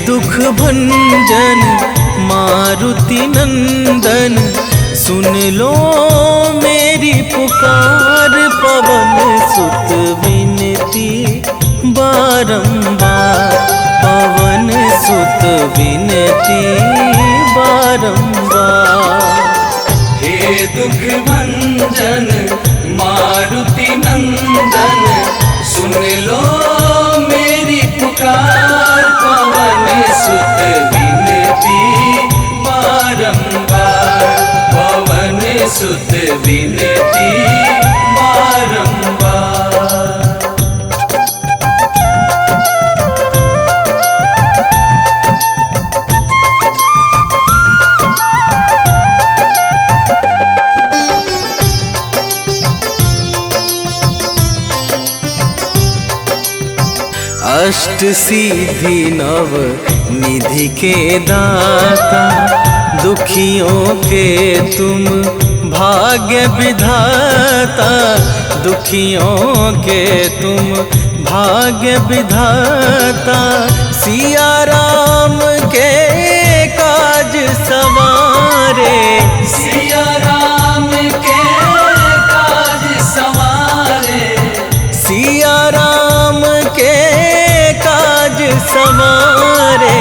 दुख भंजन मारुति नंदन, सुन लो मेरी पुकार। पवन सुत विनती बारंबार, पवन सुत विनती बारंबार। हे दुख भंजन मारुति नंदन, सुन लो मेरी पुकार। पवन सुत विनती बारंबार, पवन सुत विनती बारंबार। अष्ट सिद्धि नव निधि के दाता, दुखियों के तुम भाग्य विधाता। दुखियों के तुम भाग्य विधाता, सिया राम के काज सवारे। सिया राम के काज सवारे, सिया राम के काज सवारे।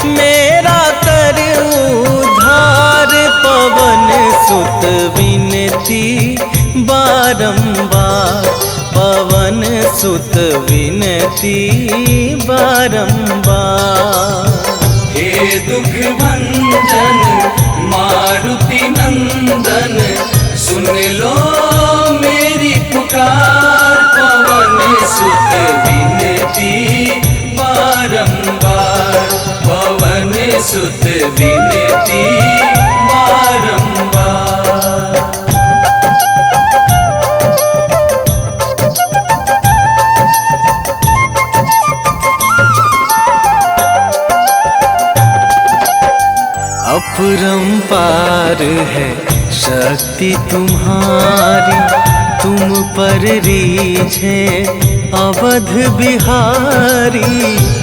मेरा कर उद्धार, पवन सुत विनती बारंबार, पवन सुत विनती बारंबार। हे दुख भंजन मारुति नंदन, सुन लो मेरी पुकार। पवन सुत विनती बारंबार, पवन सुत विनती बारंबार। अपरंपार है शक्ति तुम्हारी, तुम पर रीझे अवध बिहारी।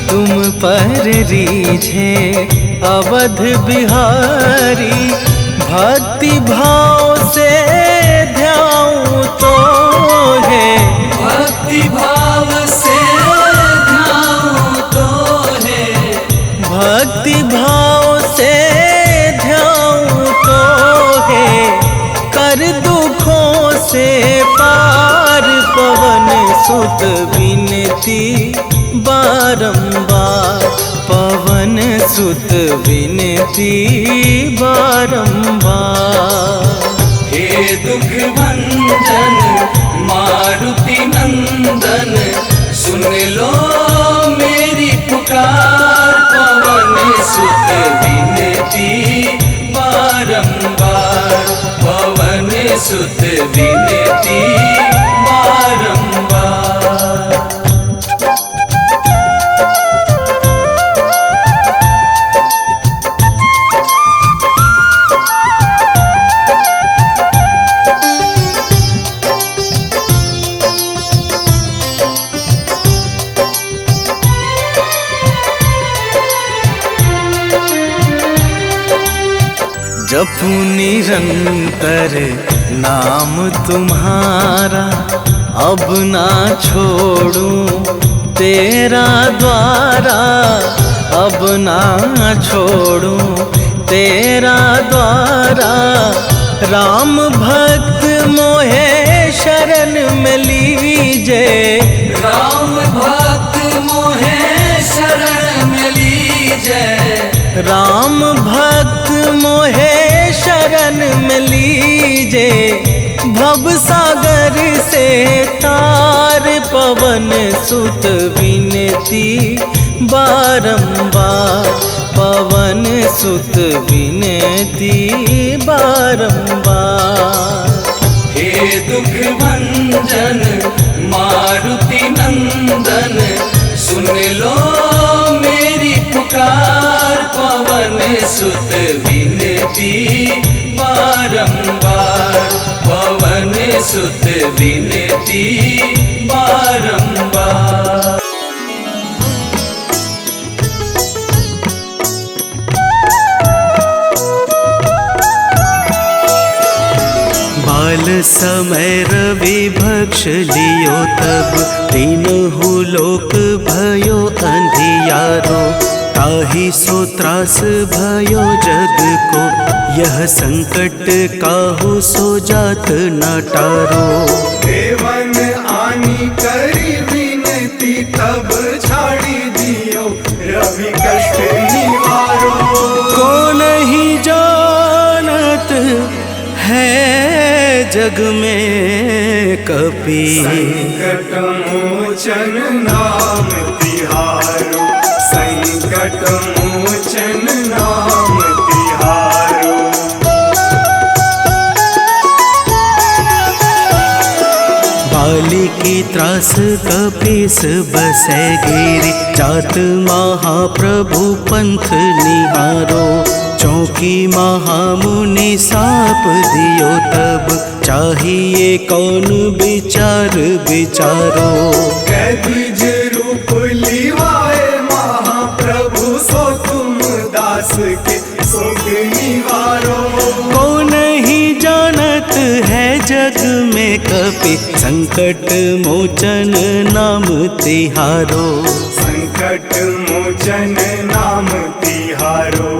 तुम पर रीझे अवध बिहारी, भक्ति भाव से ध्याऊं तो है। भक्ति भाव से ध्याऊं तो है, भक्ति भाव से ध्याऊं तो है। कर दुखों से पार, पवन सुत विनती बारंबार, पवन सुत विनती बारंबार। हे दुख भंजन मारुति नंदन, सुन लो मेरी पुकार। पवन सुत विनती बारंबार, पवन सुत विनती बारंबार। जपू निरंतर नाम तुम्हारा, अब ना छोड़ूं तेरा द्वारा। अब ना छोड़ूं तेरा द्वारा। राम भक्त मोहे शरण में लीजे, राम भक्त मोहे शरण में लीजे। राम भक्त मोहे शरण में लीजे। भव सागर से तार, पवन सुत विनती बारंबार, पवन सुत विनती बारंबार। हे दुख भंजन मारुति नंदन, सुन लो मेरी पुकार। पवन सुत विनती बारंबार, पवन सुत विनती बारंबार। समय रवि भक्ष लियो तब तीनहु लोक भयो अंधियारो। ताहि सो त्रास भयो जग को यह संकट काहू सो जात न टारो। देवन आनी करी विनती तब छाड़ी दियो रवि कष्ट निवारो। को नहीं जानत है जग में कपि संकट मोचन नाम तिहारो। संकट मोचन नाम तिहारो। बाली की त्रास कपीस बसै गिरी। जात महाप्रभु पंथ निहारो। चौकी महामुनि साप दियो तब चाहिए कौन विचार विचारो। कैदिज रूप लिवाए महाप्रभु सो तुम दास के शोक निवारो। को नहीं जानत है जग में कपि संकट मोचन नाम तिहारो। संकट मोचन नाम तिहारो।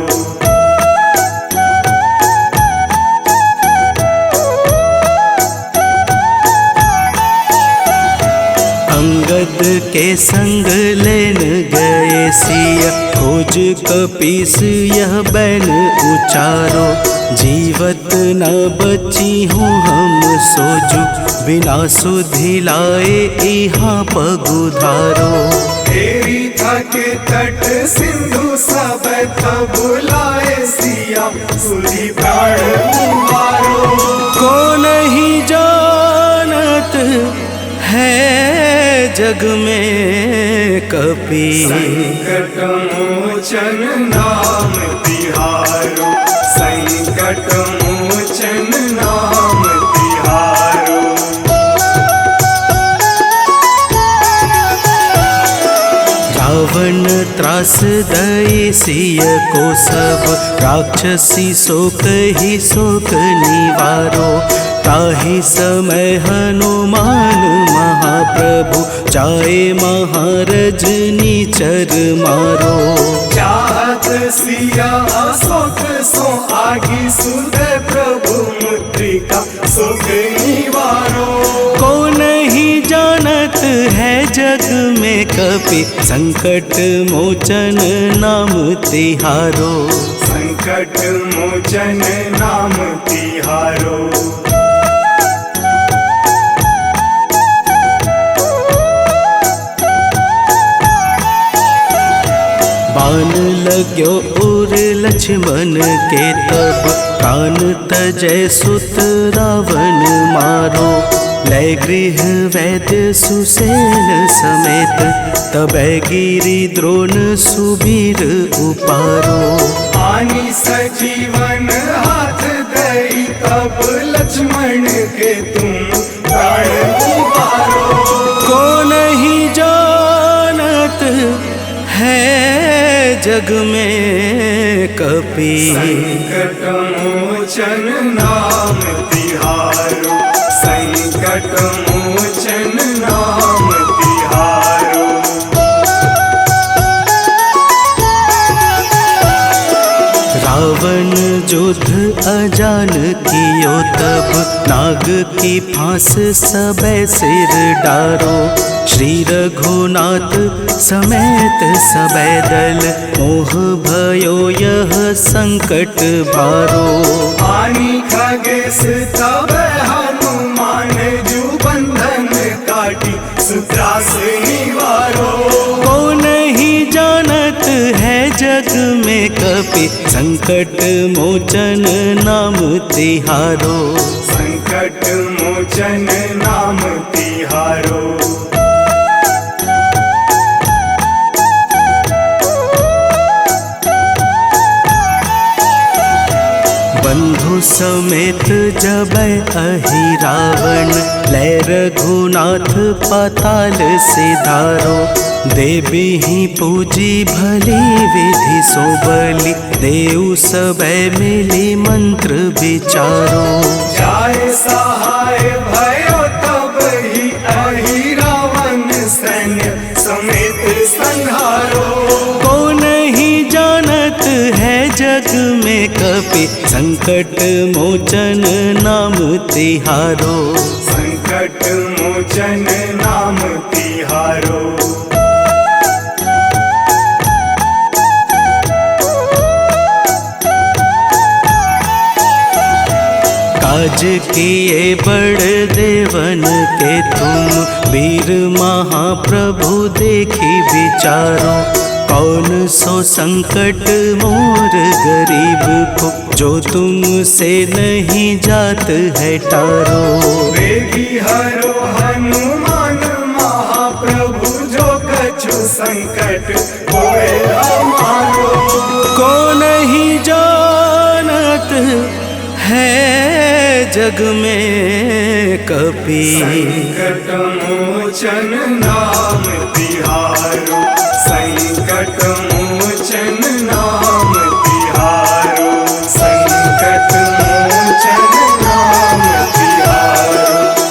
अंगद के संग लेन गए सिया। खोज कपीस यह बैन उचारो। जीवत न बची हूँ हम सोजू बिना सुधि लाए यहाँ पगुधारो। तेरी थके तट सिंधु सब तब बुलाए सिया सुधि प्राण उबारो। को नहीं जानत है जग में कपि संकट मोचन नाम तिहारो। संकट मोचन नाम तिहारो। रावण त्रास दई सिय को सब राक्षसी शोक ही शोक निवारो। ताहि समय हनुमान महाप्रभु जाए महारज नीचर मारो। चाहत सिया शोक सो आगी सुधे प्रभु मुद्रिका शोक निवारो। को नहीं जानत है जग में कपि संकट मोचन नाम तिहारो। संकट मोचन नाम तिहारो। बाण लाग्यो उर लक्ष्मण के तब प्राण तजय सुत रावण मारो। लय गृह वैद्य सुसेन समेत तबै गिरि द्रोण सुबीर उपारो। आनी सजीवन हाथ दई तब लक्ष्मण के तुम प्राण उबारो। को नहीं जानत है जग में कपि संकट मोचन नाम तिहारो। संकट मोचन नाम तिहारो। रावण युद्ध अजान कियो तब नाग की फांस सबे सिर डारो। श्री रघुनाथ समेत सबे दल मोह भयो यह संकट भारो। आनी खगेश तब हनुमान जू बंधन काटी सुत्रास निवारो। को नहीं जानत है जग में कपि संकट मोचन नाम तिहारो। संकट मोचन नाम तिहारो। बंधु समेत जबै अहि रावण। लय रघुनाथ पाताल सिधारो। देवी ही पूजी भली विधि सो बलि। देव सबे मिली मंत्र विचारो। जाय सहाय जग में कपि संकट मोचन नाम तिहारो। संकट मोचन नाम तिहारो। काज किए बड़ देवन के तुम वीर महाप्रभु देखी विचारो। कौन सो संकट मोर गरीब को जो तुमसे नहीं जात है टारो। वेगी हरो हनुमान महाप्रभु जो कछु संकट होए हमारो। को नहीं जानत है जग में कपि संकट मोचन नाम तिहारो। संकट मोचन नाम तिहारो। संकट मोचन नाम तिहारो।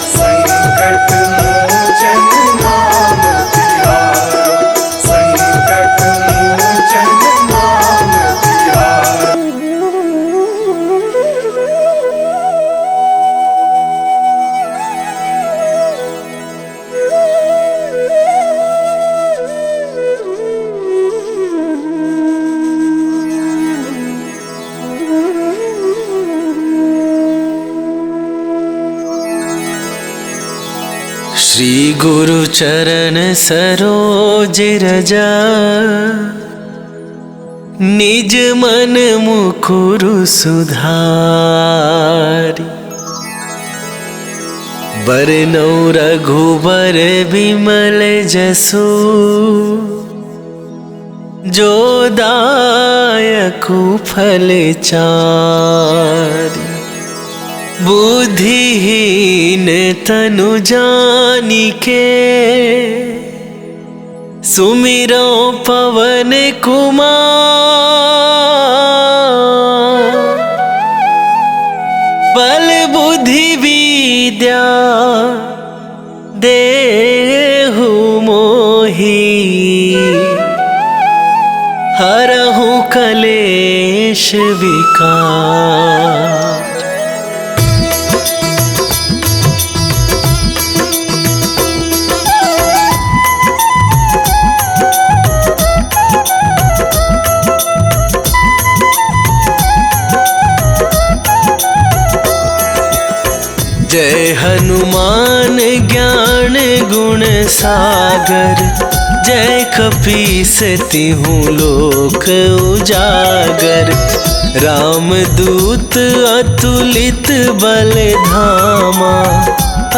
संकट मोचन नाम तिहारो। संकट मोचन नाम तिहारो। श्री गुरु चरण सरोज रजा निज मन मुकुरु सुधारी। बरनौ रघुबर बिमल जसु जो दायकु फल चारि। बुद्धिहीन तनु जानिके सुमिरो पवन कुमार। बल बुद्धि विद्या देहु मोहि हरहु कलेश विकार। जय हनुमान ज्ञान गुण सागर। जय कपीस तिहुँ लोक उजागर। रामदूत अतुलित बल धामा।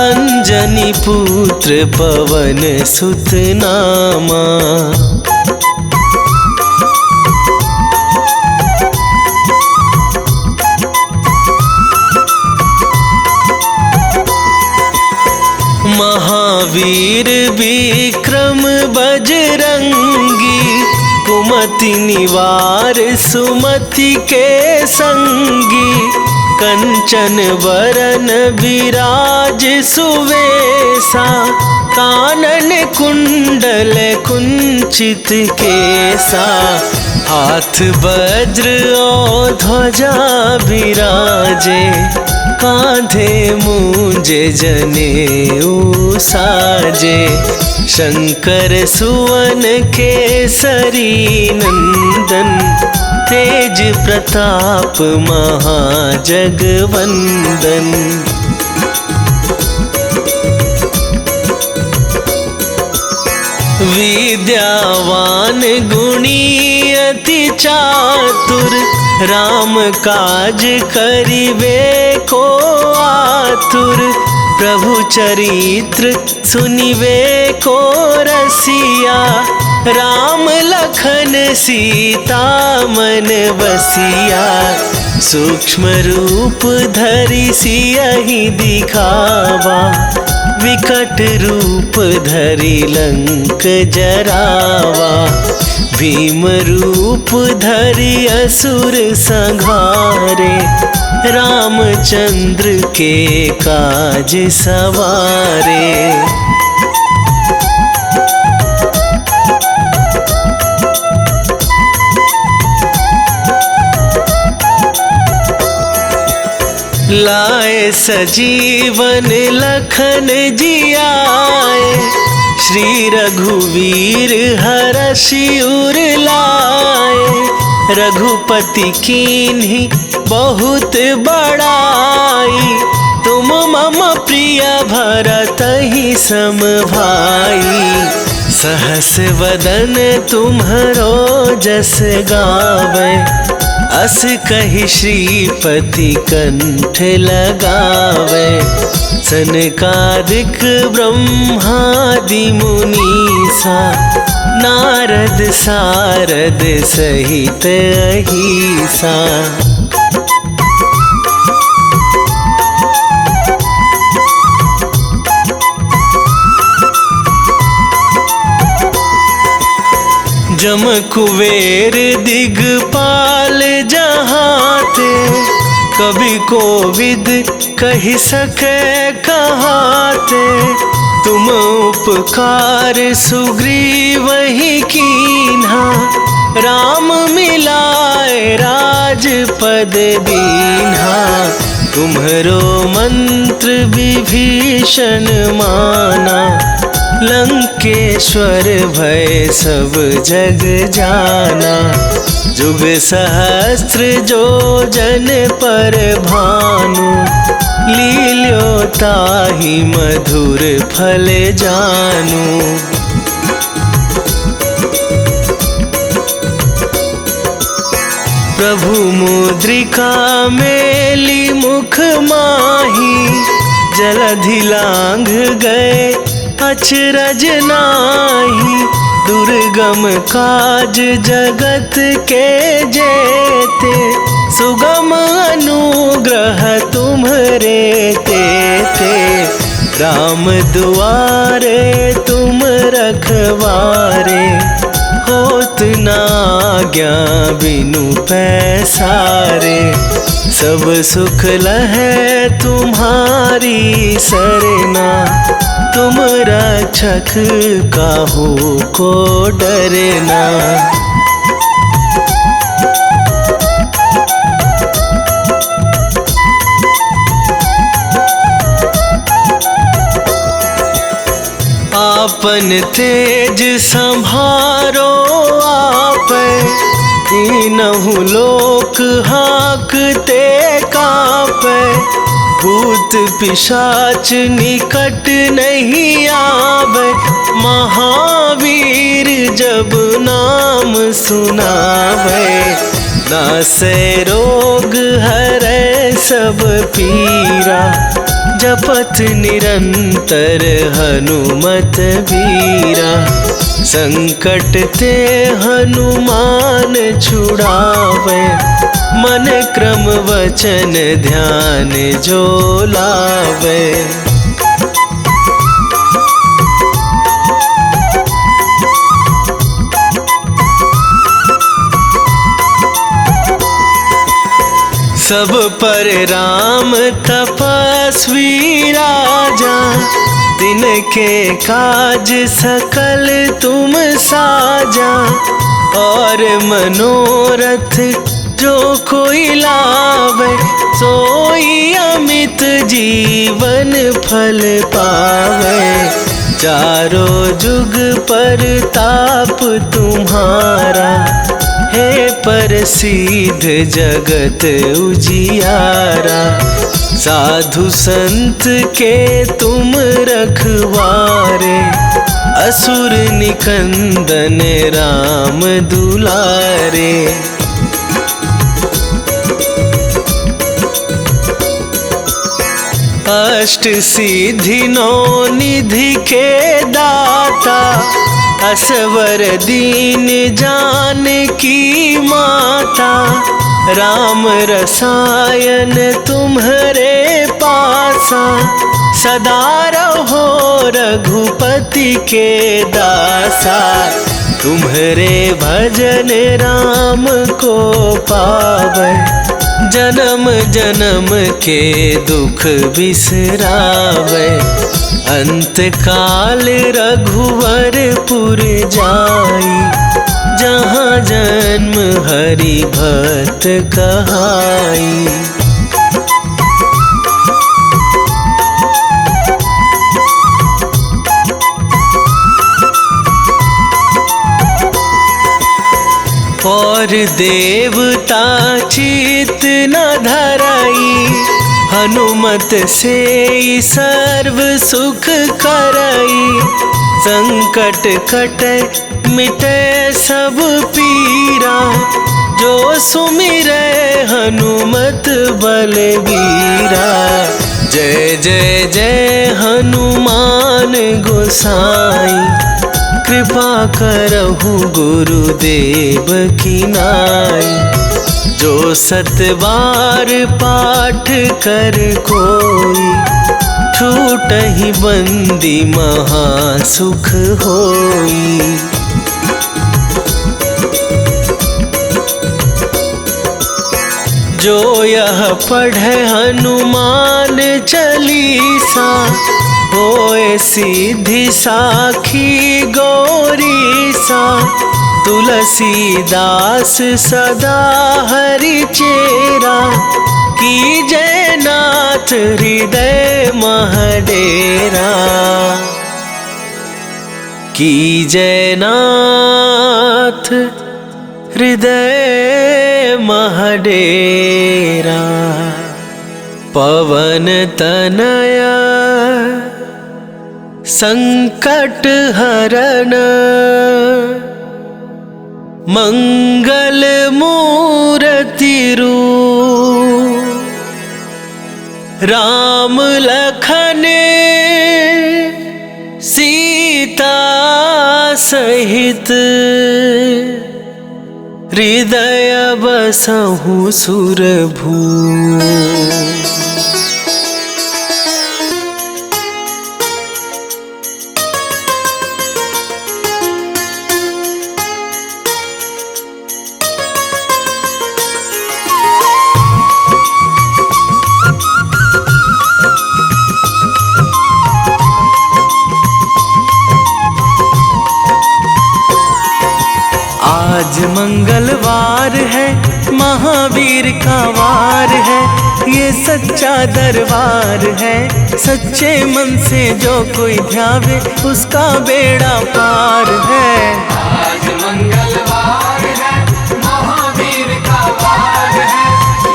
अंजनी पुत्र पवन सुत नामा। महावीर विक्रम बजरंगी। कुमति निवार सुमति के संगी। कंचन बरन विराज सुवेशा। कानन कुंडल कुंचित केसा। हाथ वज्र और ध्वजा विराजे। कांधे मूंजे जनेऊ साजे। शंकर सुवन केसरी नंदन। तेज प्रताप महाजगवंदन। विद्यावान गुणी अति चातुर। राम काज करिबे को आतुर। प्रभु चरित्र सुनिबे को रसिया। राम लखन सीता मन बसिया। सूक्ष्म रूप धरि सियहि दिखावा। विकट रूप धरि लंक जरावा। भीम रूप धरि असुर संहारे। रामचंद्र के काज सवारे। लाए सजीवन लखन जियाए, श्री रघुवीर हरषि उर लाए। रघुपति कीन्ही बहुत बड़ाई, तुम मम प्रिय भरत ही सम भाई। सहस वदन तुम्हरो जस गावे, अस कहि श्रीपति कंठ लगावे। सनकादिक ब्रह्मादि मुनीसा, नारद सारद सहित अहिसा। जम कुबेर दिगपाल जहाते, कवि कोविद कहि सके कहाते। तुम उपकार सुग्रीव ही कीन्हा, राम मिलाए राजपद दीन्हा। तुम्हरो मंत्र विभीषण माना, लंकेश्वर भय सब जग जाना। जुग सहस्त्र जो जन पर भानु, लील्यो ताहि मधुर फल जानू। प्रभु मुद्रिका मेली मुख माही, जलधि लांघ गए अचरज नाही। दुर्गम काज जगत के जेते, सुगम अनुग्रह तुम्हरे तेते। राम दुआरे तुम रखवारे, होत न आज्ञा बिनु पैसारे। सब सुख लहै तुम्हारी सरना, तुम रक्षक काहू को डरना। आपन तेज संभारो आपै, तीनहु लोक हाकते कापै। भूत पिशाच निकट नहीं आवे, महावीर जब नाम सुनावे। नासै रोग हरै सब पीरा, जपत निरंतर हनुमत बीरा। संकट ते हनुमान छुड़ावे, मन क्रम वचन ध्यान जो लावे। सब पर राम तपस्वी राजा, तिनके काज सकल तुम साजा। और मनोरथ जो कोई लावे, सोई अमित जीवन फल पावे। चारों जुग पर ताप तुम्हारा, हे प्रसिद्ध जगत उजियारा। साधु संत के तुम रखवारे, असुर निकंदन राम दुलारे। अष्ट सिद्धि नौ निधि के दाता, असवर दीन जानकी माता। राम रसायन तुम्हरे पासा, सदा रहो रघुपति के दासा। तुम्हरे भजन राम को पावै, जन्म जन्म के दुख बिसरावे। अंत काल रघुवरपुर जाई, जहाँ जन्म हरि भक्त कहाई। और देवता चित न धराई, हनुमत से सर्व सुख करई। संकट कटे मिटे सब पीरा, जो सुमिरै हनुमत बलबीरा। जय जय जय हनुमान गोसाई, कृपा करहु गुरुदेव की नाई। जो सत बार पाठ कर कोई, छूटहि बंदी महासुख होई। जो यह पढ़े हनुमान चालीसा, होए सिद्धि साखी गौरीसा। तुलसीदास सदा हरि चेरा, कीजय नाथ हृदय महडेरा। कीजय नाथ हृदय महडेरा। पवन तनया संकट हरण, मंगल मूर्ति रूप। राम लखन सीता सहित, हृदय बसहु सुरभू। आज मंगलवार है, महावीर का वार है। ये सच्चा दरबार है, सच्चे मन से जो कोई ध्यावे उसका बेड़ा पार है। आज मंगलवार है, महावीर का वार है।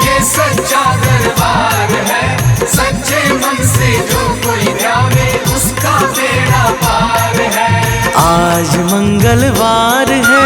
ये सच्चा दरबार है, सच्चे मन से जो कोई ध्यावे उसका बेड़ा पार है। आज मंगलवार है,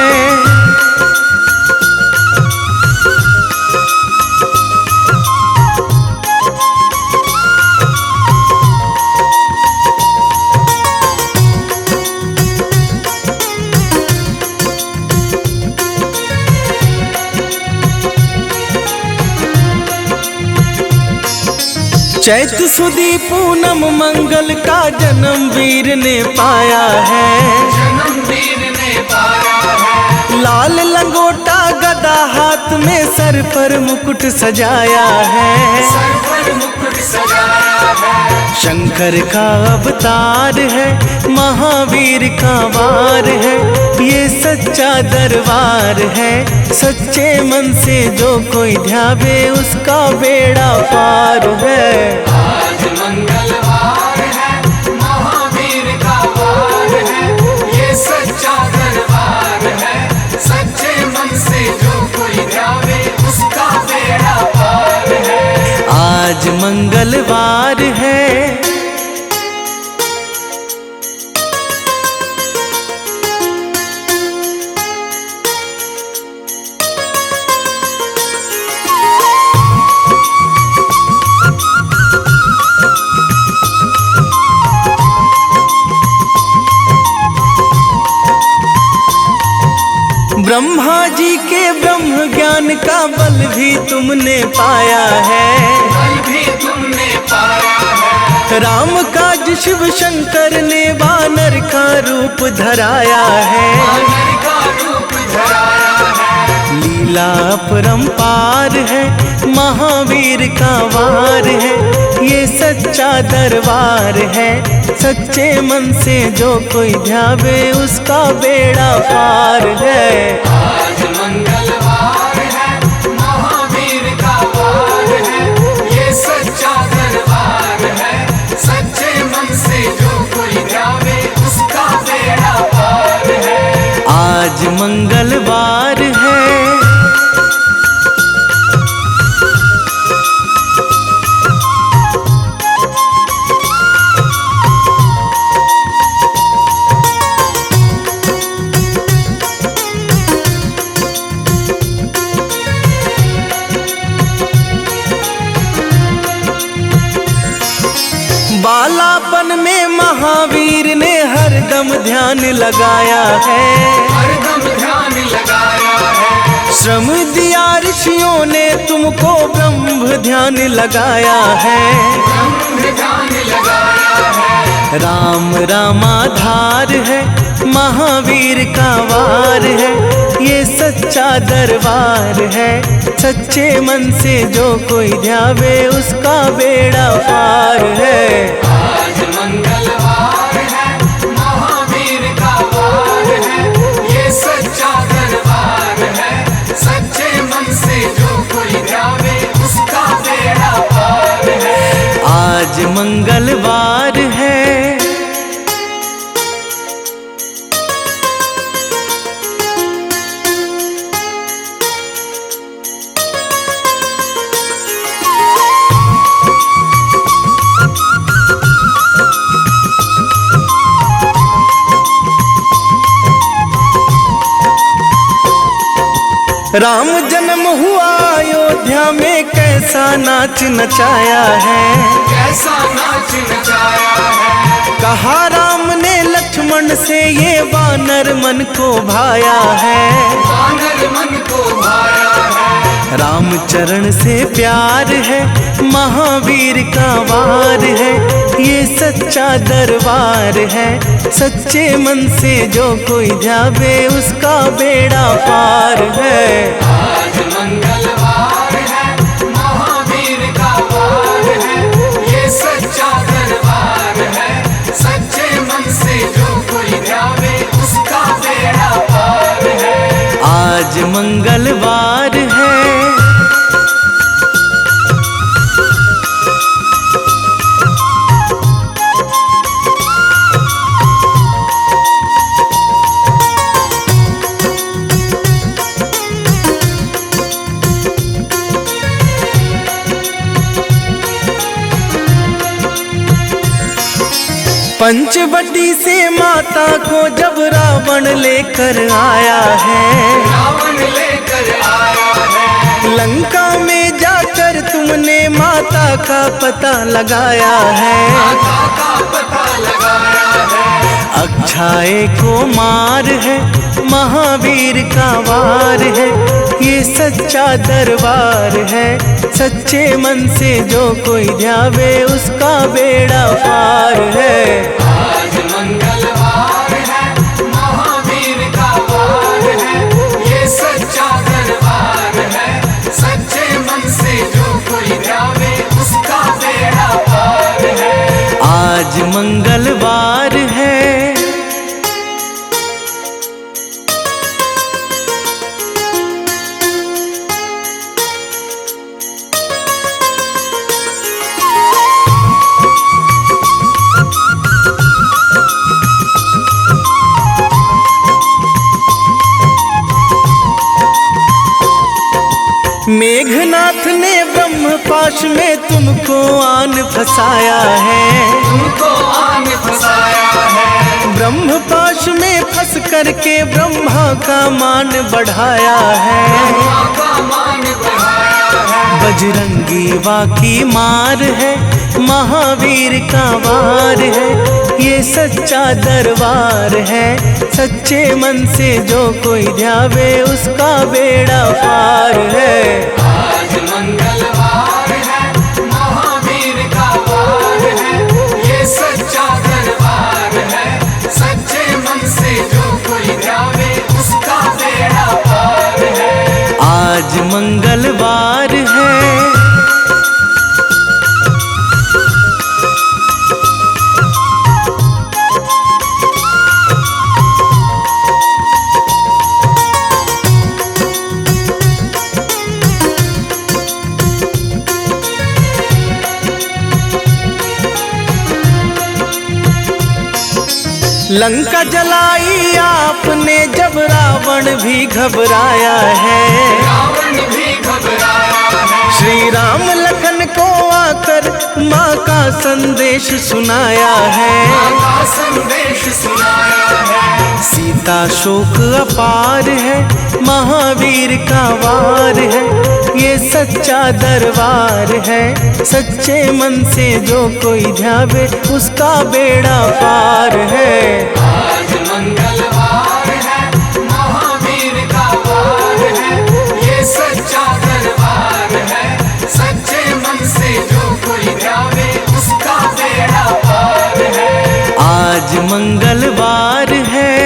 चैत सुदी पूनम मंगल का जन्म वीर ने पाया है। जन्म वीर ने पाया है। लाल लंगोटा गदा हाथ में, सर पर मुकुट सजाया है। सर पर मुकुट सजाया है। शंकर का अवतार है, महावीर का वार है। ये सच्चा दरबार है, सच्चे मन से जो कोई ध्यावे उसका बेड़ा पार है। आज मंगलवार है, महावीर का वार है। ये सच्चा दरबार है, सच्चे मन से जो कोई ध्यावे उसका बेड़ा पार है। आज मंगलवार है, ब्रह्मा जी के ब्रह्म ज्ञान का बल भी तुमने पाया है। बल भी तुमने पाया है। राम काज शिव शंकर ने वानर का रूप धराया है। वानर का रूप धराया है। लीला अपरंपार है, महावीर का वार है। ये सच्चा दरबार है, सच्चे मन से जो कोई ध्यावे उसका बेड़ा पार है। आज मंगलवार है, महावीर का वार है। ये सच्चा दरबार है, सच्चे मन से जो कोई ध्यावे उसका बेड़ा पार है। आज मंगलवार है, ध्यान लगाया है। हरदम ध्यान लगाया है। श्रम दिया ऋषियों ने तुमको, ब्रह्म ध्यान लगाया है। ब्रह्म ध्यान लगाया है। राम रामाधार है, महावीर का वार है, ये सच्चा दरबार है। सच्चे मन से जो कोई ध्यावे उसका बेड़ा पार है। आज मंगलवार है, महावीर का वार है, ये सच्चा दरबार है। सच्चे मन से जो कोई ध्यावे उसका बेड़ा पार है। आज मंगलवार है। राम जन्म हुआ अयोध्या में, कैसा नाच नचाया है। कैसा नाच नचाया है। कहा राम ने लक्ष्मण से, ये वानर मन को भाया है। वानर मन को भाया है। राम चरण से प्यार है, महावीर का वार है, ये सच्चा दरबार है। सच्चे मन से जो कोई ध्यावे उसका बेड़ा पार है। आज मंगलवार है, महावीर का वार है, ये सच्चा दरबार है। सच्चे मन से जो कोई ध्यावे उसका बेड़ा पार है। आज मंगलवार है। पंचवटी से माता को जब रावण लेकर आया है। रावण लेकर आया है। लंका में जाकर तुमने माता का पता लगाया है। माता का पता लगाया है। अक्षय को मार है, महावीर का वार है, ये सच्चा दरबार है। सच्चे मन से जो कोई ध्यावे उसका बेड़ा पार है। आज मंगलवार है, महावीर का वार है, ये सच्चा दरबार है। सच्चे मन से जो कोई ध्यावे उसका बेड़ा पार है। आज मंगलवार है। मेघनाथ ने ब्रह्मपाश में तुमको आन फंसाया है। तुमको आन फंसाया है। ब्रह्मपाश में फंस करके ब्रह्मा का मान बढ़ाया है। ब्रह्मा का मान बढ़ाया है। बजरंगी वाकी मार है, महावीर का वार है, ये सच्चा दरबार है। सच्चे मन से जो कोई ध्यावे उसका बेड़ा पार है। आज मंगलवार है, महावीर का वार है, ये सच्चा दरबार है। सच्चे मन से जो कोई ध्यावे उसका बेड़ा पार है। आज मंगलवार है। लंका जलाई आपने जब रावण भी घबराया है। रावण भी घबराया है। श्री राम लखन को आकर माँ का संदेश सुनाया है, का संदेश सुनाया है। सीता शोक अपार है, महावीर का वार है। ये सच्चा दरबार है, सच्चे मन से जो कोई ध्यावे उसका बेड़ा पार है। आज मंगलवार है, महावीर का वार है। ये सच्चा दरबार है, सच्चे मन से जो कोई ध्यावे उसका बेड़ा पार है। आज मंगलवार है।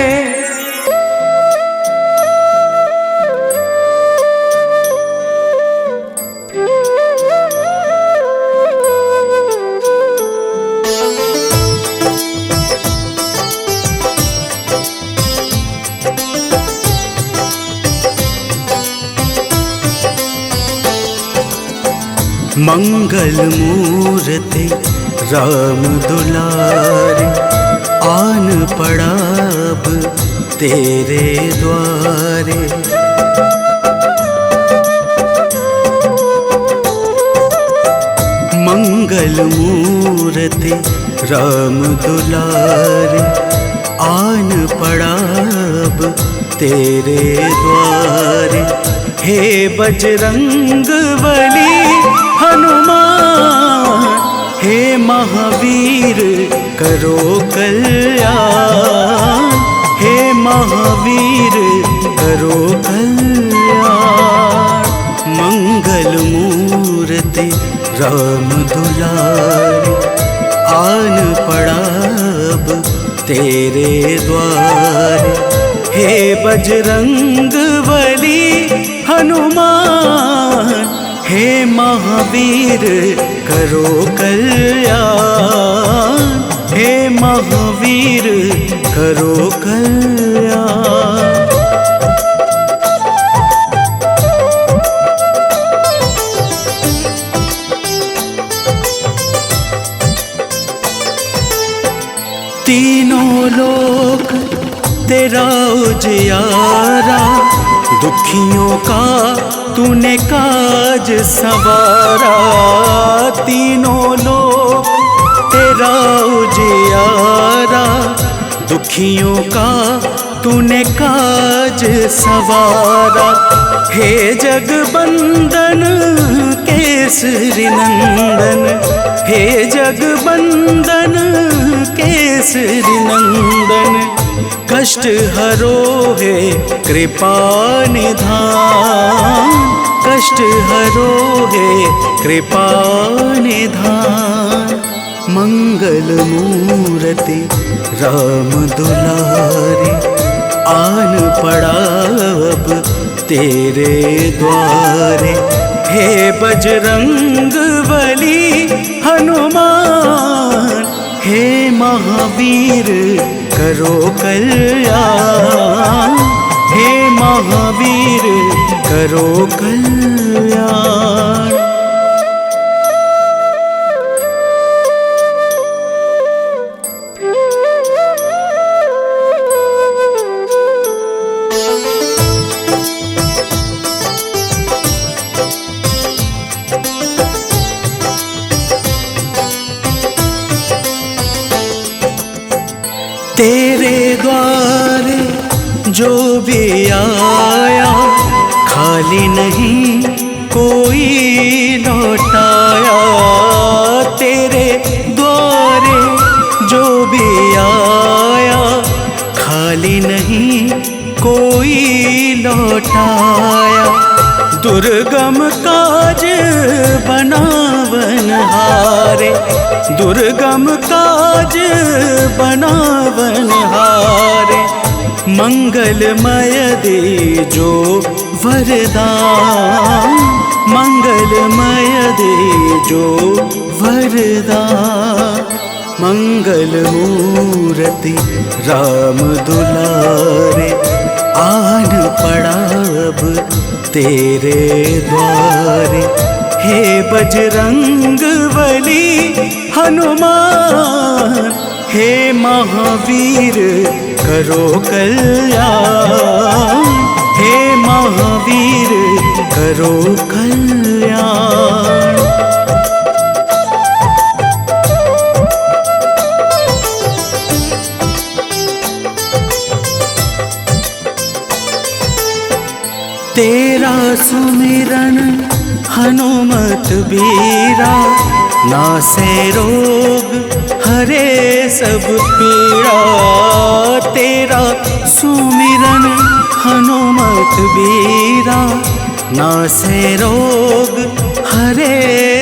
मंगल मूर्ति राम दुलारे, आन पड़ा अब तेरे द्वारे। मंगल मूर्ति राम दुलारे, आन पड़ा अब तेरे द्वारे। हे बजरंग बली हनुमान, हे महावीर करो कल्याण, हे महावीर करो कल्याण। मंगल मूर्ति राम दुलारे, आन पड़ा अब तेरे द्वारे। हे बजरंग बली हनुमान, हे महावीर करो कल्याण, हे महावीर करो कल्याण। तीनों लोक तेरा उजियारा, दुखियों का तूने काज सवारा। तीनों लोक तेरा उजियारा, दुखियों का तूने काज सवारा। हे जगबंदन केसरी नंदन, हे जगबंदन केसरी नंदन। कष्ट हरो है कृपा निधान, कष्ट हरो है कृपा निधान। मंगल मूर्ति राम दुलारे, आन पड़ा अब तेरे द्वारे। हे बजरंग बली हनुमान, हे महावीर करो कल्याण, हे महावीर करो कल्याण। तेरे द्वारे जो भी आया, खाली नहीं कोई लौटाया। तेरे द्वारे जो भी आया, खाली नहीं कोई लौटाया। दुर्गम काज बनावनहारे, दुर्गम काज बनावनहारे। मंगलमय दे जो वरदान, मंगलमय दे जो वरदान। मंगल मूर्ति राम दुलारे, आन पड़ा अब तेरे द्वारे। हे बजरंग बली हनुमान, हे महावीर करो कल्याण, हे महावीर करो कल्याण। हनुमत बीरा, नासे रोग हरे सब पीड़ा। तेरा सुमिरन हनुमत बीरा, नासे रोग हरे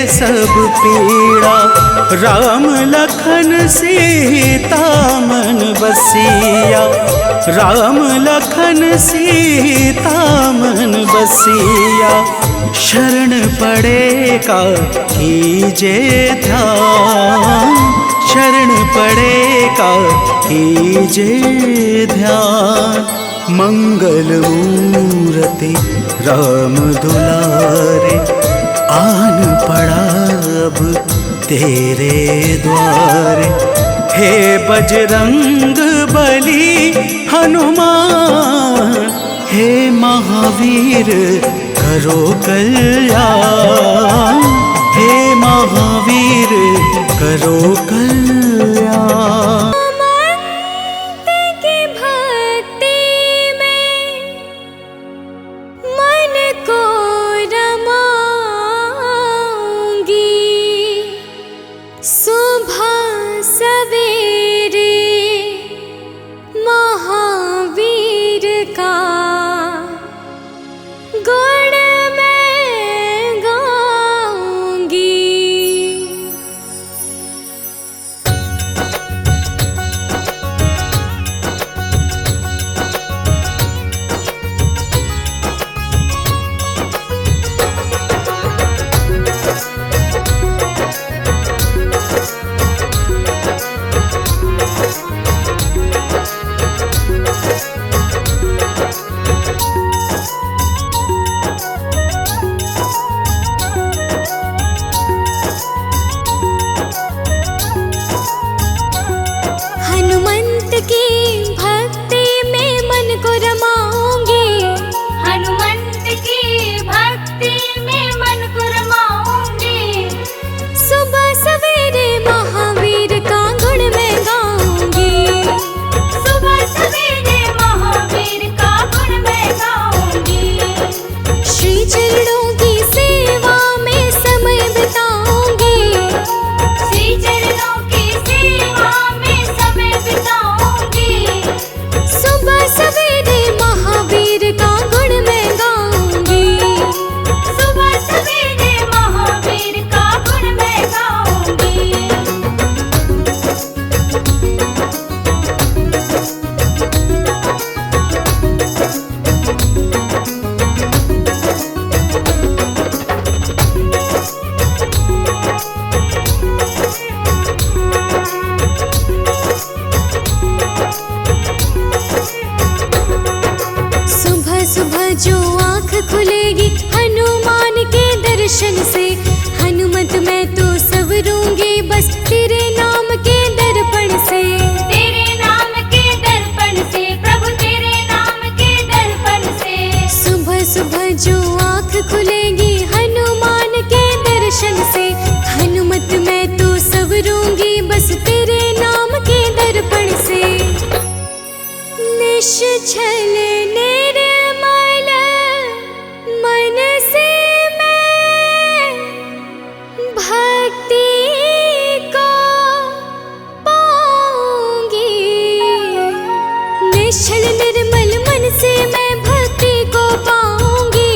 सब पीड़ा। राम लखन सीता मन बसिया, राम लखन सीता मन बसिया। शरण पड़ेगा कीजे ध्यान, शरण पड़ेगा कीजे ध्यान। मंगल मूर्ति राम दुलारे, आन पड़ा अब तेरे द्वारे। हे बजरंग बली हनुमान, हे महावीर करो कल्याण, हे महावीर करो कल्याण। खुलेगी हनुमान के दर्शन से। हनुमत मैं तो संवरूंगी बस तेरे नाम के दर्पण से। तेरे नाम के दर्पण से प्रभु, तेरे नाम के दर्पण से। सुबह सुबह जो आँख खुलेगी हनुमान के दर्शन से। हनुमत मैं तो संवरूंगी बस तेरे नाम के दर्पण से। निश्चल निर्मल मन से मैं भक्ति को पाऊंगी। निश्चल निर्मल मन से मैं भक्ति को पाऊंगी।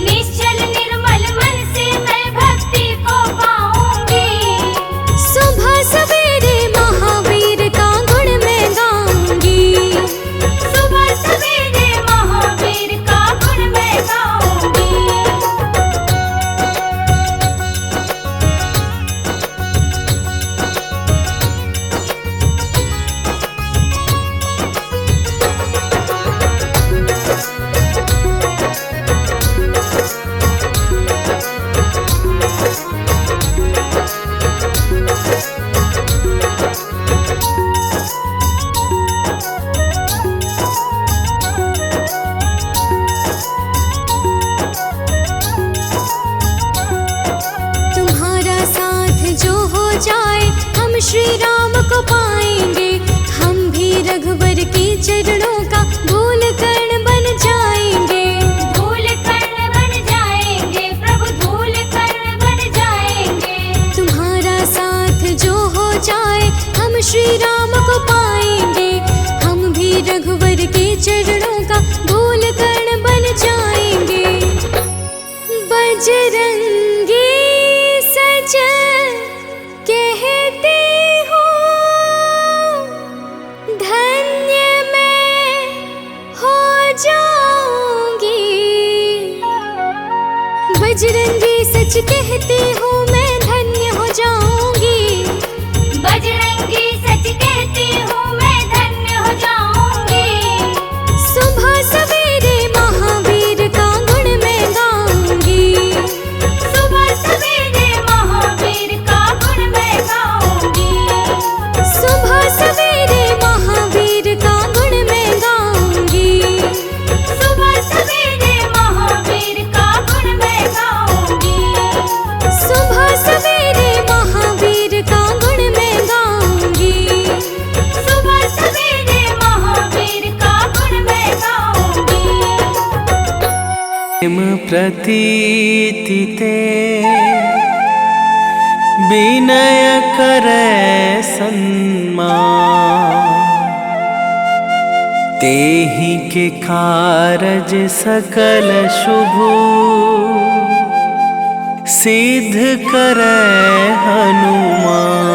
निश्चल निर्मल मन से मैं भक्ति को पाऊंगी। सुबह सवेरे महावीर का गुण मैं गाऊंगी। सुबह सवेरे महावीर का गुण मैं गाऊंगी। तुम्हारा साथ जो हो जाए हम श्री राम को पाएंगे। हम भी रघुवर के चरणों का धूल कण बन जाएंगे। धूल कण बन जाएंगे प्रभु, श्री राम को पाएंगे, हम भी रघुवर के चरणों का धूल कण बन जाएंगे। बजरंगी सज कहते हो, धन्य मैं हो जाऊंगी। बजरंगी सच कहते हो, मैं धन्य हो जाऊंगी। बजरंगी सच कहते हो, मैं धन्य हो जाऊंगी। सुबह सवेरे महावीर का गुण मैं गाऊंगी। सुबह सवेरे महावीर का गुण मैं गाऊंगी। सुबह सवेरे महावीर का गुण मैं गाऊंगी। सुबह सवेरे महावीर का गुण मैं गाऊंगी। सुबह सवेरे महावीर का गुण मैं गाऊंगी। सुबह सवेरे महावीर का गुण मैं गाऊंगी। प्रेम प्रतीति ते विनय करे सन्मान, तेहि के कारज सकल शुभ सिद्ध करे हनुमान।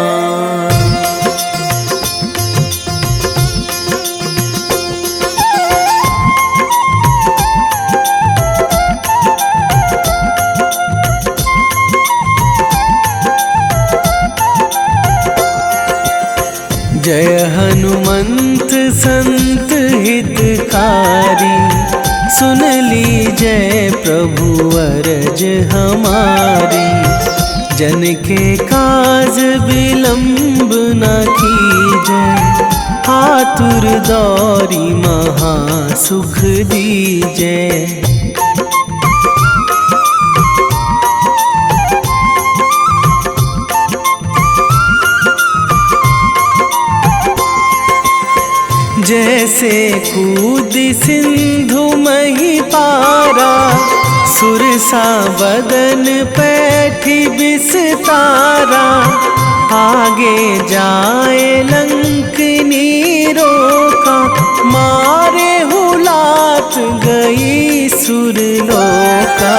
जय हनुमंत संत हितकारी, सुन लीजय प्रभु अरज हमारी। जन के काज विलंब न कीजय, आतुर दौरी महा सुख दीजय। जैसे कूद सिंधु मही पारा, सुरसा बदन पैठी बिस्तारा। आगे जाए लंकनी रोका, मारे हुलात गई सुरलोका।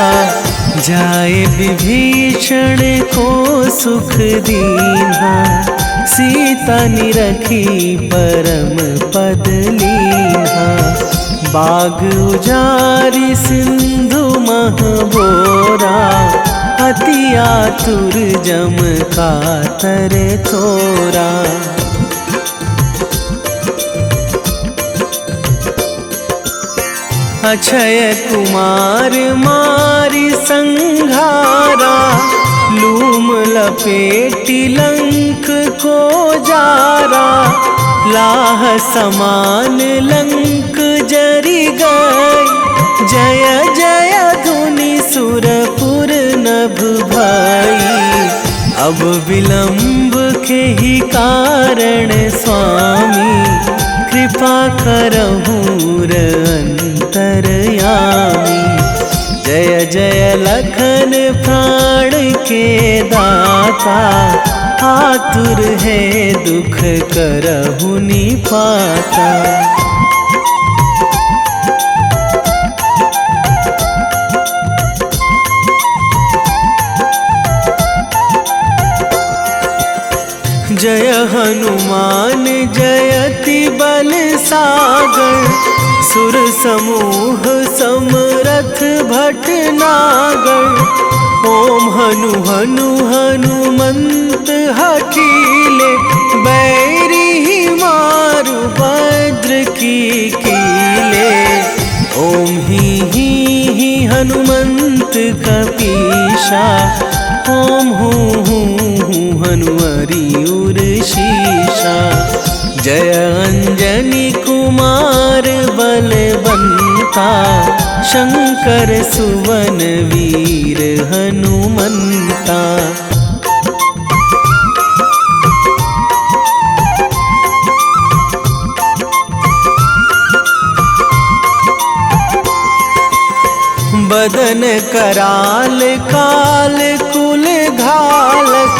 जाए विभीषण को सुख दीन्हा, सीता निरखी परम पद लीन्हा। बाग उजारी सिंधु महबोरा, अति आतुर जम कातर तोरा। अक्षय कुमार मारी संघारा, लूम लपेटी लंक को जारा। लाह समान लंक जरी गई, जय जय धुनि सुरपुर नभ भई। अब विलंब के ही कारण स्वामी, कृपा करहु अंतरयामी। जय जय लखन प्राण के दाता, आतुर है दुख करहु निपाता। जय हनुमान जयति बल सागर, सुर समूह समरथ भटनागर। ओम हनु हनु हनुमंत हठीले, बैरी मारु भद्र की कीले। ओम ही हनुमंत कपीशा, ओम हूँ हनुमरी उर शीशा। जय अंजनी कुमार बलवंता, शंकर सुवन वीर हनुमंता। बदन कराल काल कुल घालक,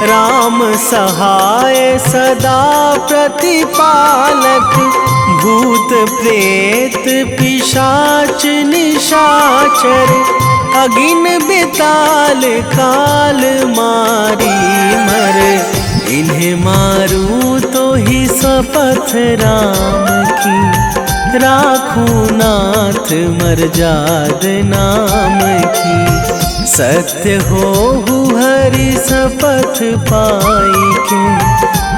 राम सहाय सदा प्रतिपालक, भूत प्रेत पिशाच निशाचर, अगिन बिताल काल मारी मर, इन्हें मारूं तो ही शपथ राम की, राखूं नाथ मर्याद नाम की, सत्य हो हरि शपथ पाई के,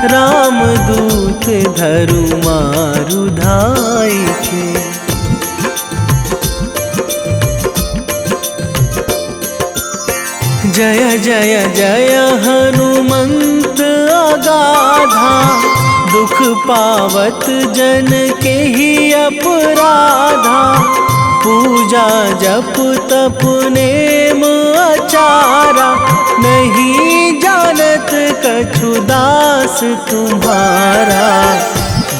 राम दूत धरु मारु धाई के। जय जय जय हनुमंत अगाधा, दुख पावत जन के ही अपराधा, पूजा जप तप नेम आचारा, नहीं जानत कछु दास तुम्हारा,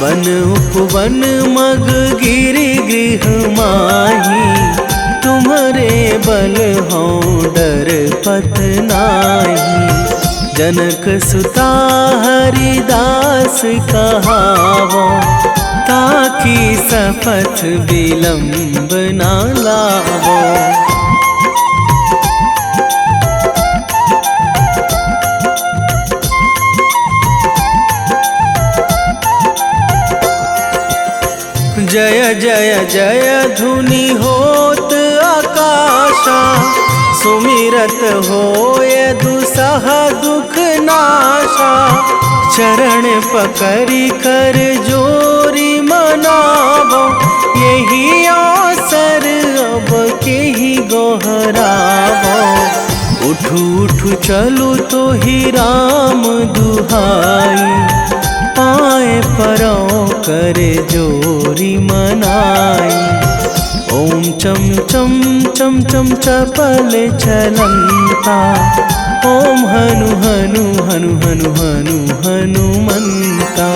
वन उपवन मग गिरि गृह माही, तुम्हारे बल हो डर पत नाही, जनक सुता हरिदास कहावो, ताकि शपथ विलंब ना लावो। जय जय जय धुनि होत आकाशा, सुमिरत होय दुसह दुख नाशा, चरण पकड़ी कर जोरी मनावो, यही अवसर अब के ही गोहरावो, उठू उठू चलू तो ही राम दुहाई, पाए परो करे जोरी मनाई, ओम चम चम चम चम चपल चलंता, ओम हनु हनु हनु हनु हनु हनुमंता।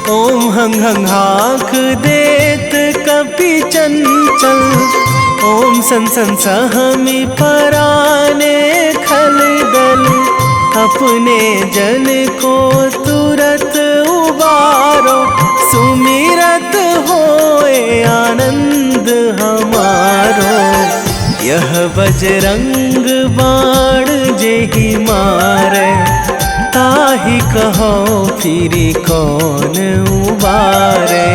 ओम हंग हंग हाक देत कपि चंचल, ओम सन सन सहमी पराने खल दल, अपने जन को तुरत उबारो, सुमिरत होए आनंद हमारो, यह बजरंग बाण जेहि मारे, ताहि कहो फिरी कौन उबारे,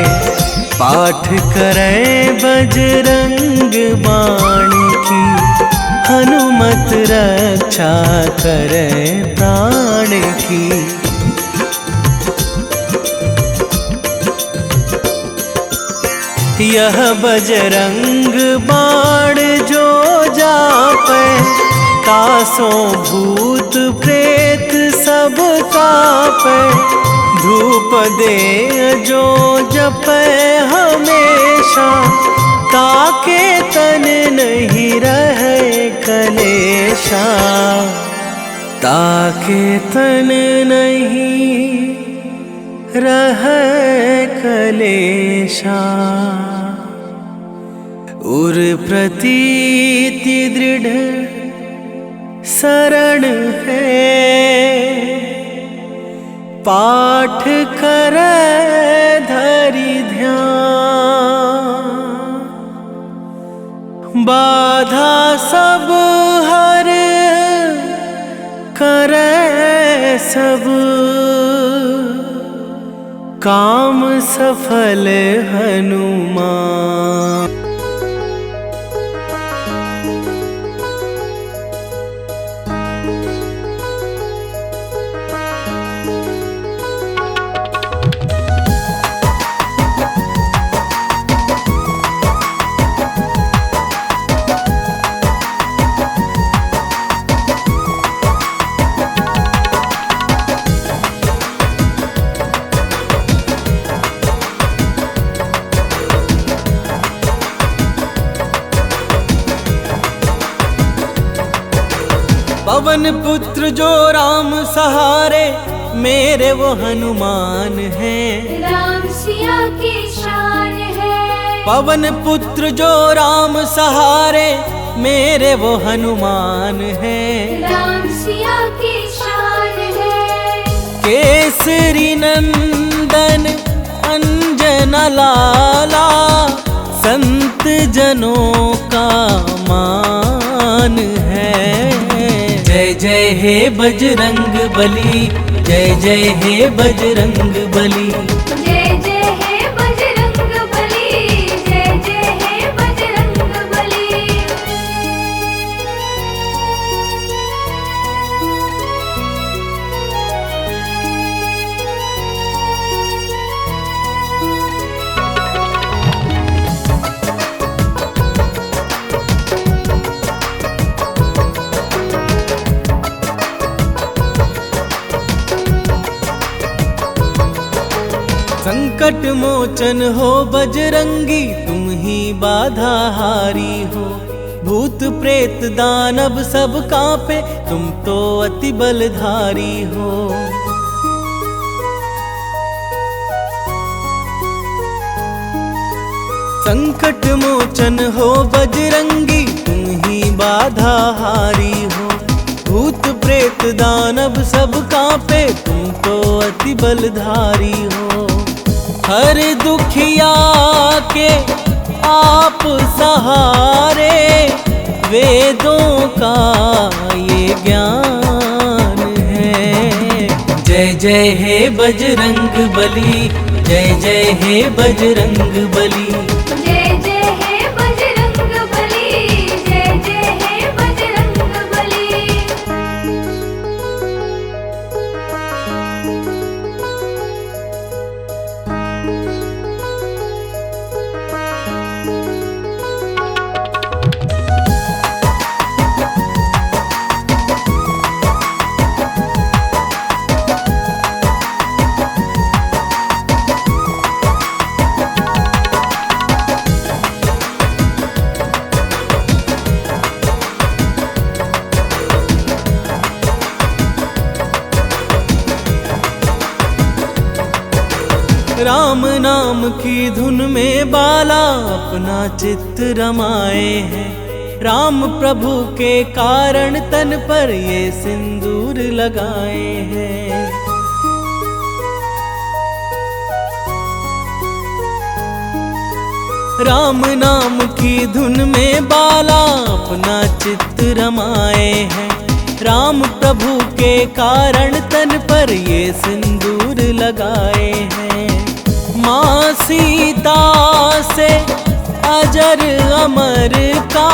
पाठ करें बजरंग बाण की, हनुमत रक्षा करे प्राण की। यह बजरंग बाण जो जापे, तासों भूत प्रेत सब कापे, धूप दे जो जपे हमेशा, ताके तन नहीं रहे कलेशा, ताके तन नहीं रहे कलेशा। उर प्रतीति दृढ़ शरण है, पाठ करे धरि ध्यान, बाधा सब हर करे सब, काम सफल हनुमान। पवन पुत्र जो राम सहारे, मेरे वो हनुमान हैं। राम सिया की शान है। पवन पुत्र जो राम सहारे, मेरे वो हनुमान हैं। राम सिया की शान है। केसरी नंदन अंजन लाला, संत जनों का मान है। जय जय हे बजरंग बली, जय जय हे बजरंग बली। जय जय हे बजरंग बली, जय जय हे बजरंग बली। संकट मोचन हो बजरंगी, तुम ही बाधा हारी हो। भूत प्रेत दानव सब कांपे, तुम तो अति बलधारी हो। संकट मोचन हो बजरंगी, तुम ही बाधा हारी हो। भूत प्रेत दानव सब कांपे, तुम तो अति बलधारी हो। हर दुखिया के आप सहारे, वेदों का ये ज्ञान है। जय जय हे बजरंग बली, जय जय हे बजरंग बली। जय जय हे बजरंग बली, जय जय हे बजरंग बली। राम नाम की धुन में बाला अपना चित्त रमाए हैं। राम प्रभु के कारण तन पर ये सिंदूर लगाए हैं। राम नाम की धुन में बाला अपना चित्त रमाए हैं। राम प्रभु के कारण तन पर ये सिंदूर लगाए हैं। माँ सीता से अजर अमर का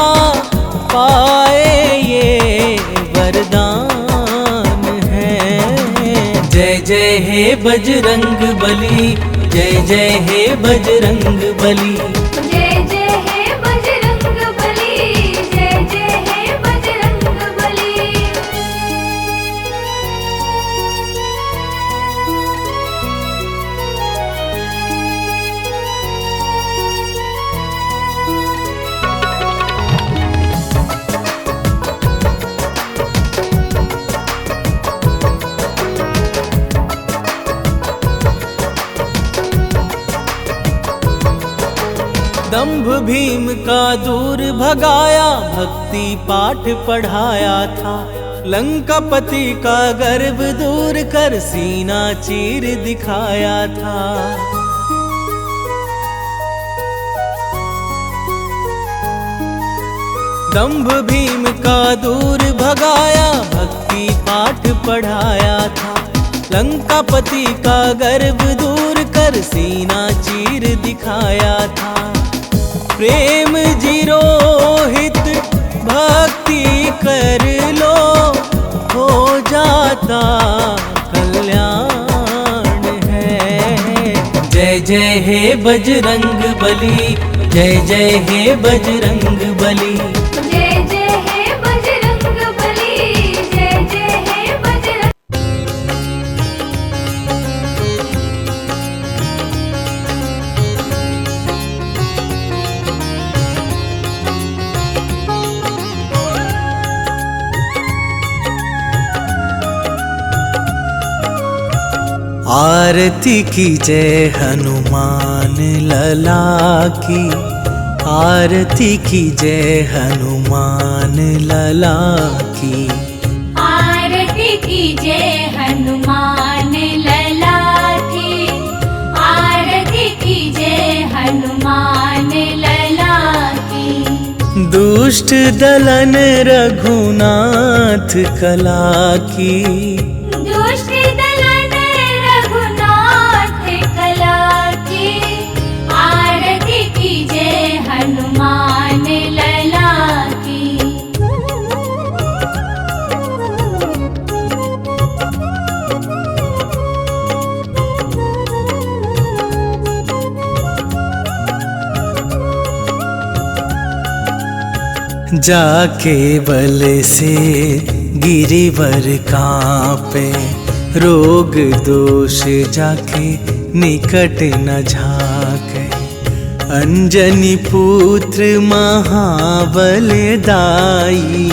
पाए ये वरदान है। जय जय हे बजरंग बली, जय जय हे बजरंग बली। जय जय हे बजरंग बली, जय जय हे बजरंग बली। दंभ भीम का दूर भगाया, भक्ति पाठ पढ़ाया था। लंकापति का गर्व दूर कर सीना चीर दिखाया था। दंभ भीम का दूर भगाया, भक्ति पाठ पढ़ाया था। लंकापति का गर्व दूर कर सीना चीर दिखाया था। प्रेम जीरोहित भक्ति कर लो, हो जाता कल्याण है। जय जय हे बजरंग बली, जय जय हे बजरंग बली। जय जय हे बजरंग बली, जय जय हे बजरंग। आरती कीजय हनुमान लला की, आरती कीजय हनुमान लला की। आरती कीजय हनुमान लला की, आरती कीजय हनुमान लला की। दुष्ट दलन रघुनाथ कला की, दुष्ट दलन रघुनाथ कला की। आरती कीजय हनुमान लला की। जाके बल से गिरिवर कांपे, रोग दोष जाके निकट न झाके। अंजनी पुत्र महाबल दाई,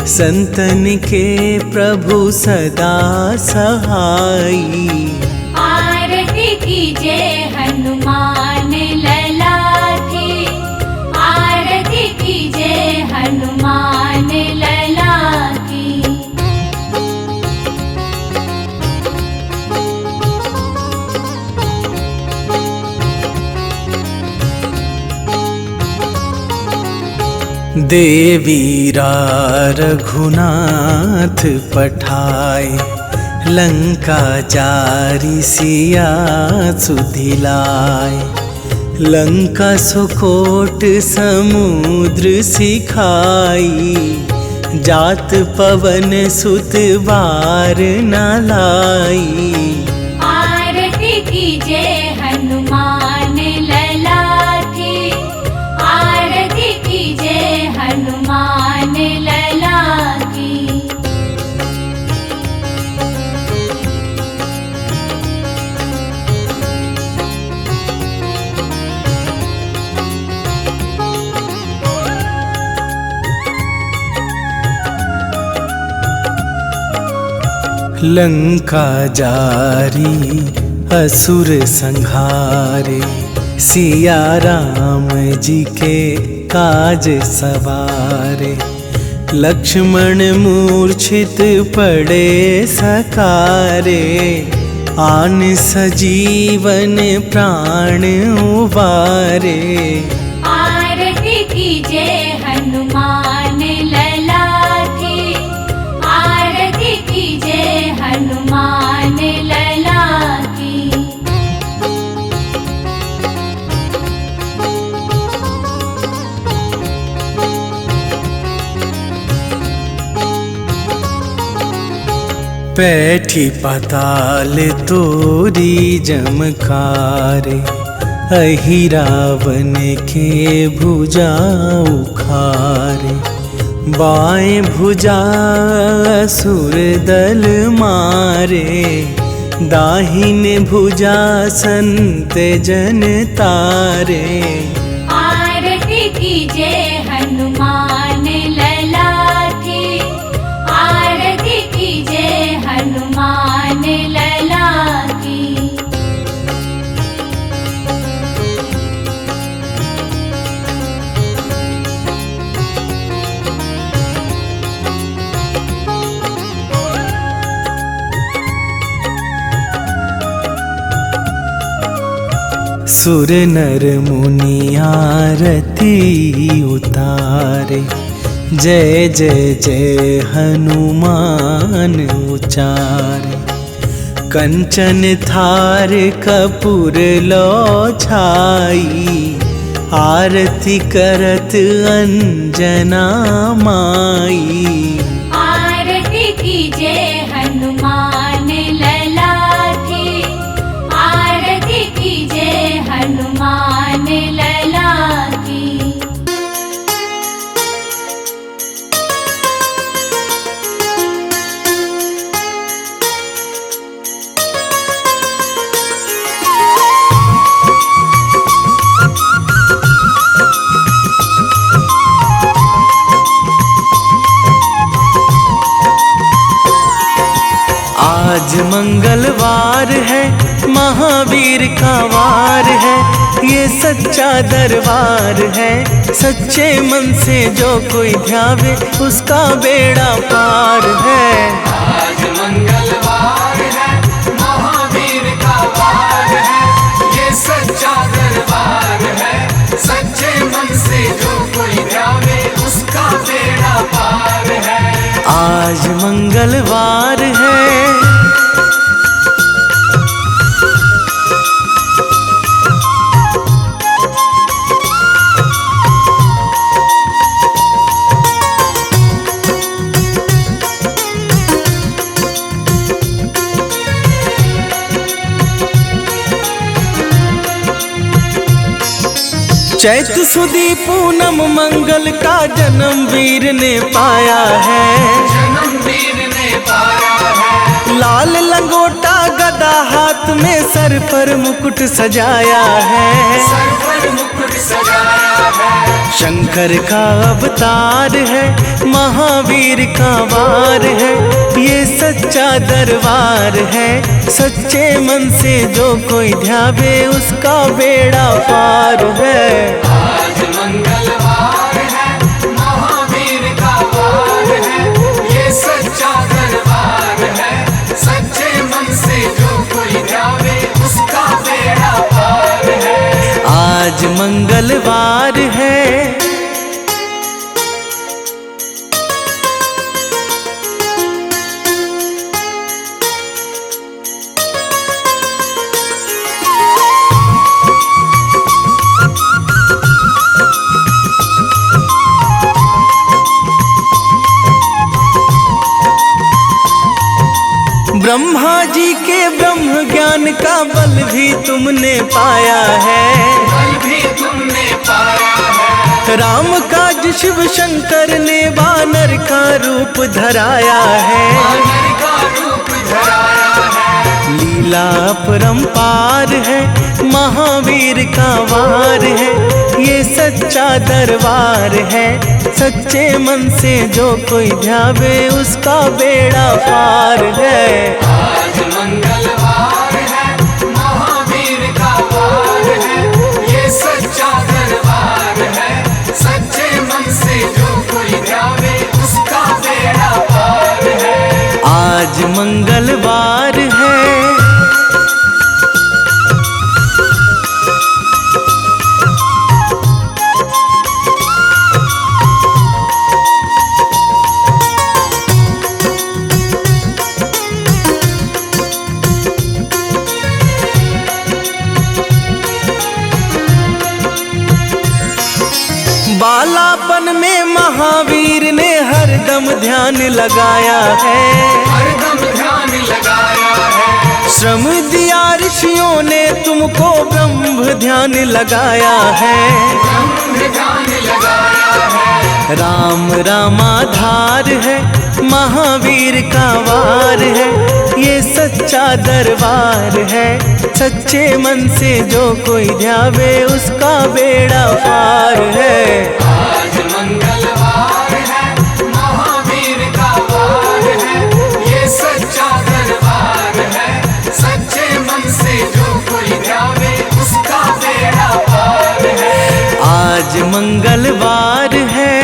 संतन के प्रभु सदा सहाई। आरती कीजय हनुमान लला की, आरती कीजय हनुमान लला की। देवीरा रघुनाथ पठाए, लंका जारी सिया सुधिलाए। लंका सुकोट समुद्र सिखाई, जात पवन सुत बार न लाई। आरती कीजय हनुमान लला की, आरती कीजय हनुमान लला की। लंका जारी असुर संहारे, सिया राम जी के काज सवारे। लक्ष्मण मूर्छित पड़े सकारे, आन सजीवन प्राण उबारे। आरती कीजय हनुमान लला की, आरती कीजय हनुमान लला की। पैठी पाताल तोरी जमकारे, अहि रावण के भुजा उखारे। बाएं भुजा असुर दल मारे, दाहिन भुजा संत जन तारे। आरती कीजय हनुमान लला की, आरती कीजय हनुमान लला की। सुर नर मुनि आरती उतारे, जय जय जय हनुमान उचारे। कंचन थार कपूर लो छाई, आरती करत अंजना माई। आरती कीजय हनुमान लला की, आरती कीजय हनुमान लला की। है, महावीर का वार है, ये सच्चा दरबार है। सच्चे मन से जो कोई ध्यावे उसका बेड़ा पार है। आज मंगलवार है, महावीर का वार है, ये सच्चा दरबार है। सच्चे मन से जो कोई ध्यावे उसका बेड़ा पार है। आज मंगलवार है। चैत सुदी पूनम मंगल का जन्म वीर ने पाया है। जन्म वीर ने पाया है। लाल लंगोटा गदा हाथ में, सर पर मुकुट सजाया है। सर पर मुकुट सजाया है। शंकर का अवतार है, महावीर का वार है, ये सच्चा दरबार है। सच्चे मन से जो कोई ध्यावे उसका बेड़ा पार है। आज मंगलवार है, महावीर का वार है, ये सच्चा दरबार है। सच्चे मन से जो कोई ध्यावे उसका बेड़ा पार है। आज मंगलवार है। ब्रह्मा जी के ब्रह्म ज्ञान का बल भी तुमने पाया है। बल भी तुमने पाया है। राम काज शिव शंकर ने वानर का रूप धराया है। वानर का रूप धराया है। लीला अपरंपार है, महावीर का वार है, ये सच्चा दरबार है। सच्चे मन से जो कोई ध्यावे उसका बेड़ा पार है। आज मंगलवार है, महावीर का वार है, ये सच्चा दरबार है। सच्चे मन से जो कोई ध्यावे उसका बेड़ा पार है। आज मंगलवार है। बालापन में महावीर ने हरदम ध्यान लगाया है। हरदम ध्यान लगाया है। श्रम दिया ऋषियों ने तुमको, ब्रह्म ध्यान लगाया है। ब्रह्म ध्यान लगाया है। राम रामाधार है, महावीर का वार है, ये सच्चा दरबार है। सच्चे मन से जो कोई ध्यावे उसका बेड़ा पार है। आज मंगलवार है, महावीर का वार है, ये सच्चा दरबार है। सच्चे मन से जो कोई ध्यावे उसका बेड़ा पार है। आज मंगलवार है।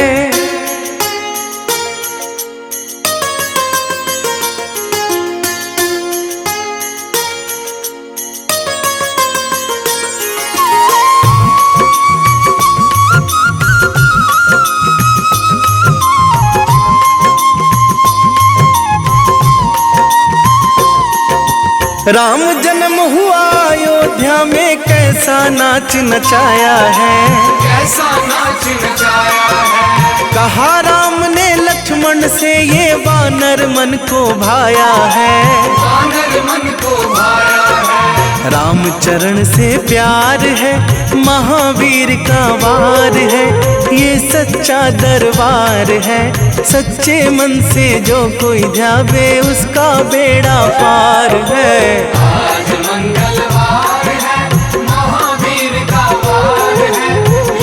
राम जन्म हुआ अयोध्या में, कैसा नाच नचाया है। कैसा नाच नचाया है। कहा राम ने लक्ष्मण से, ये वानर मन को भाया है। वानर मन को भाया है। राम चरण से प्यार है, महावीर का वार है, ये सच्चा दरबार है। सच्चे मन से जो कोई ध्यावे उसका बेड़ा पार है। आज मंगलवार है, महावीर का वार है,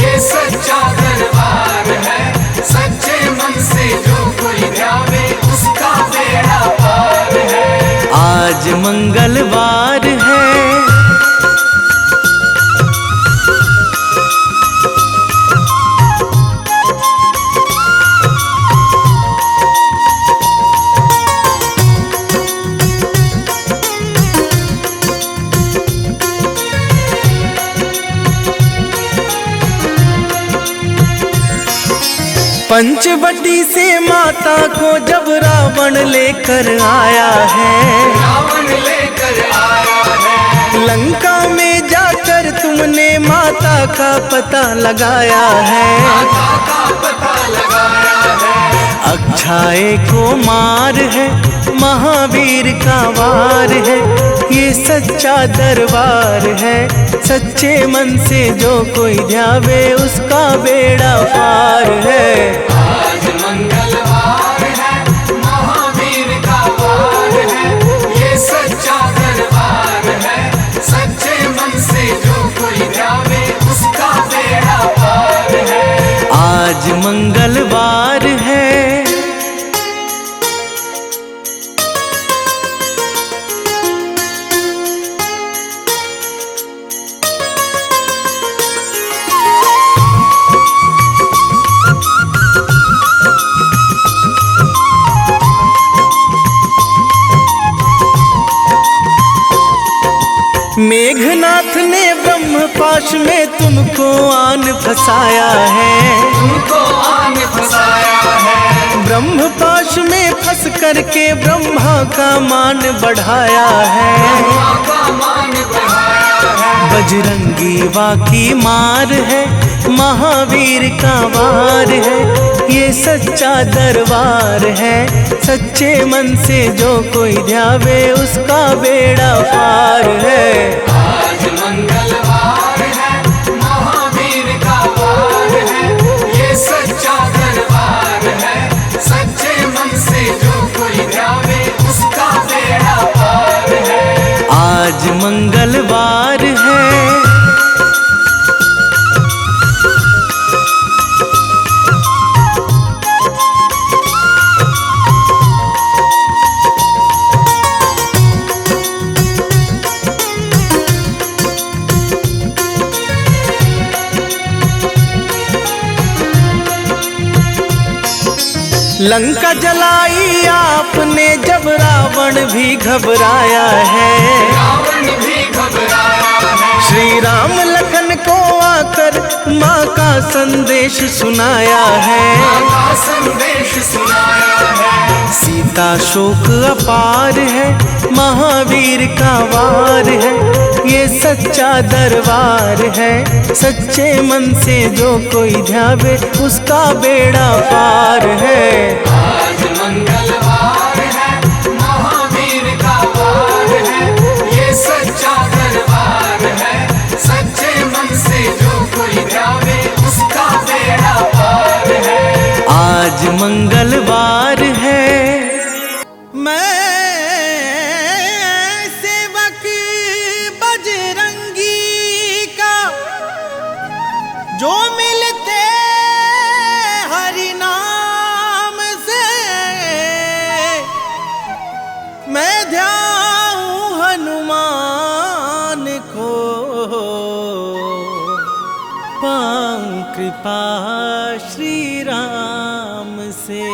ये सच्चा दरबार है। सच्चे मन से जो कोई ध्यावे उसका बेड़ा पार है। आज मंगलवार पंचवटी से माता को जब रावण लेकर आया है, रावण लेकर आया है, लंका में जाकर तुमने माता का पता लगाया है। माता का पता लगाया है, अक्षय को मार है, महावीर का वार है, ये सच्चा दरबार है। सच्चे मन से जो कोई ध्यावे उसका बेड़ा पार है। आज मंगलवार है, महावीर का वार है, ये सच्चा दरबार है। सच्चे मन से जो कोई ध्यावे उसका बेड़ा पार है। आज मंगलवार है। मेघनाथ ने ब्रह्मपाश में तुमको आन फंसाया है, तुमको आन फंसाया है, ब्रह्मपाश में फंस करके ब्रह्मा का मान बढ़ाया है। ब्रह्मा का मान बढ़ाया है, बजरंगी वाकी मार है, महावीर का वार है, ये सच्चा दरबार है। सच्चे मन से जो कोई ध्यावे उसका बेड़ा पार है। आज मंगलवार है, महावीर का वार है, ये सच्चा दरबार है। सच्चे मन से जो कोई ध्यावे उसका बेड़ा पार है। आज मंगलवार है। लंका जलाई आपने जब रावण भी घबराया है, रावण भी घबराया है, श्री राम लखन को आकर माँ का संदेश सुनाया है। माँ का संदेश सुनाया है, सीता शोक अपार है, महावीर का वार है, ये सच्चा दरबार है। सच्चे मन से जो कोई ध्यावे उसका बेड़ा पार है। आज मंगलवार है, महावीर का वार है, ये सच्चा दरबार है। सच्चे मन से जो कोई ध्यावे उसका बेड़ा पार है। आज मंगलवार है। मैं सेवक बजरंगी का जो मिलते हरि नाम से, मैं ध्याऊं हनुमान को, पाऊं कृपा श्री राम से।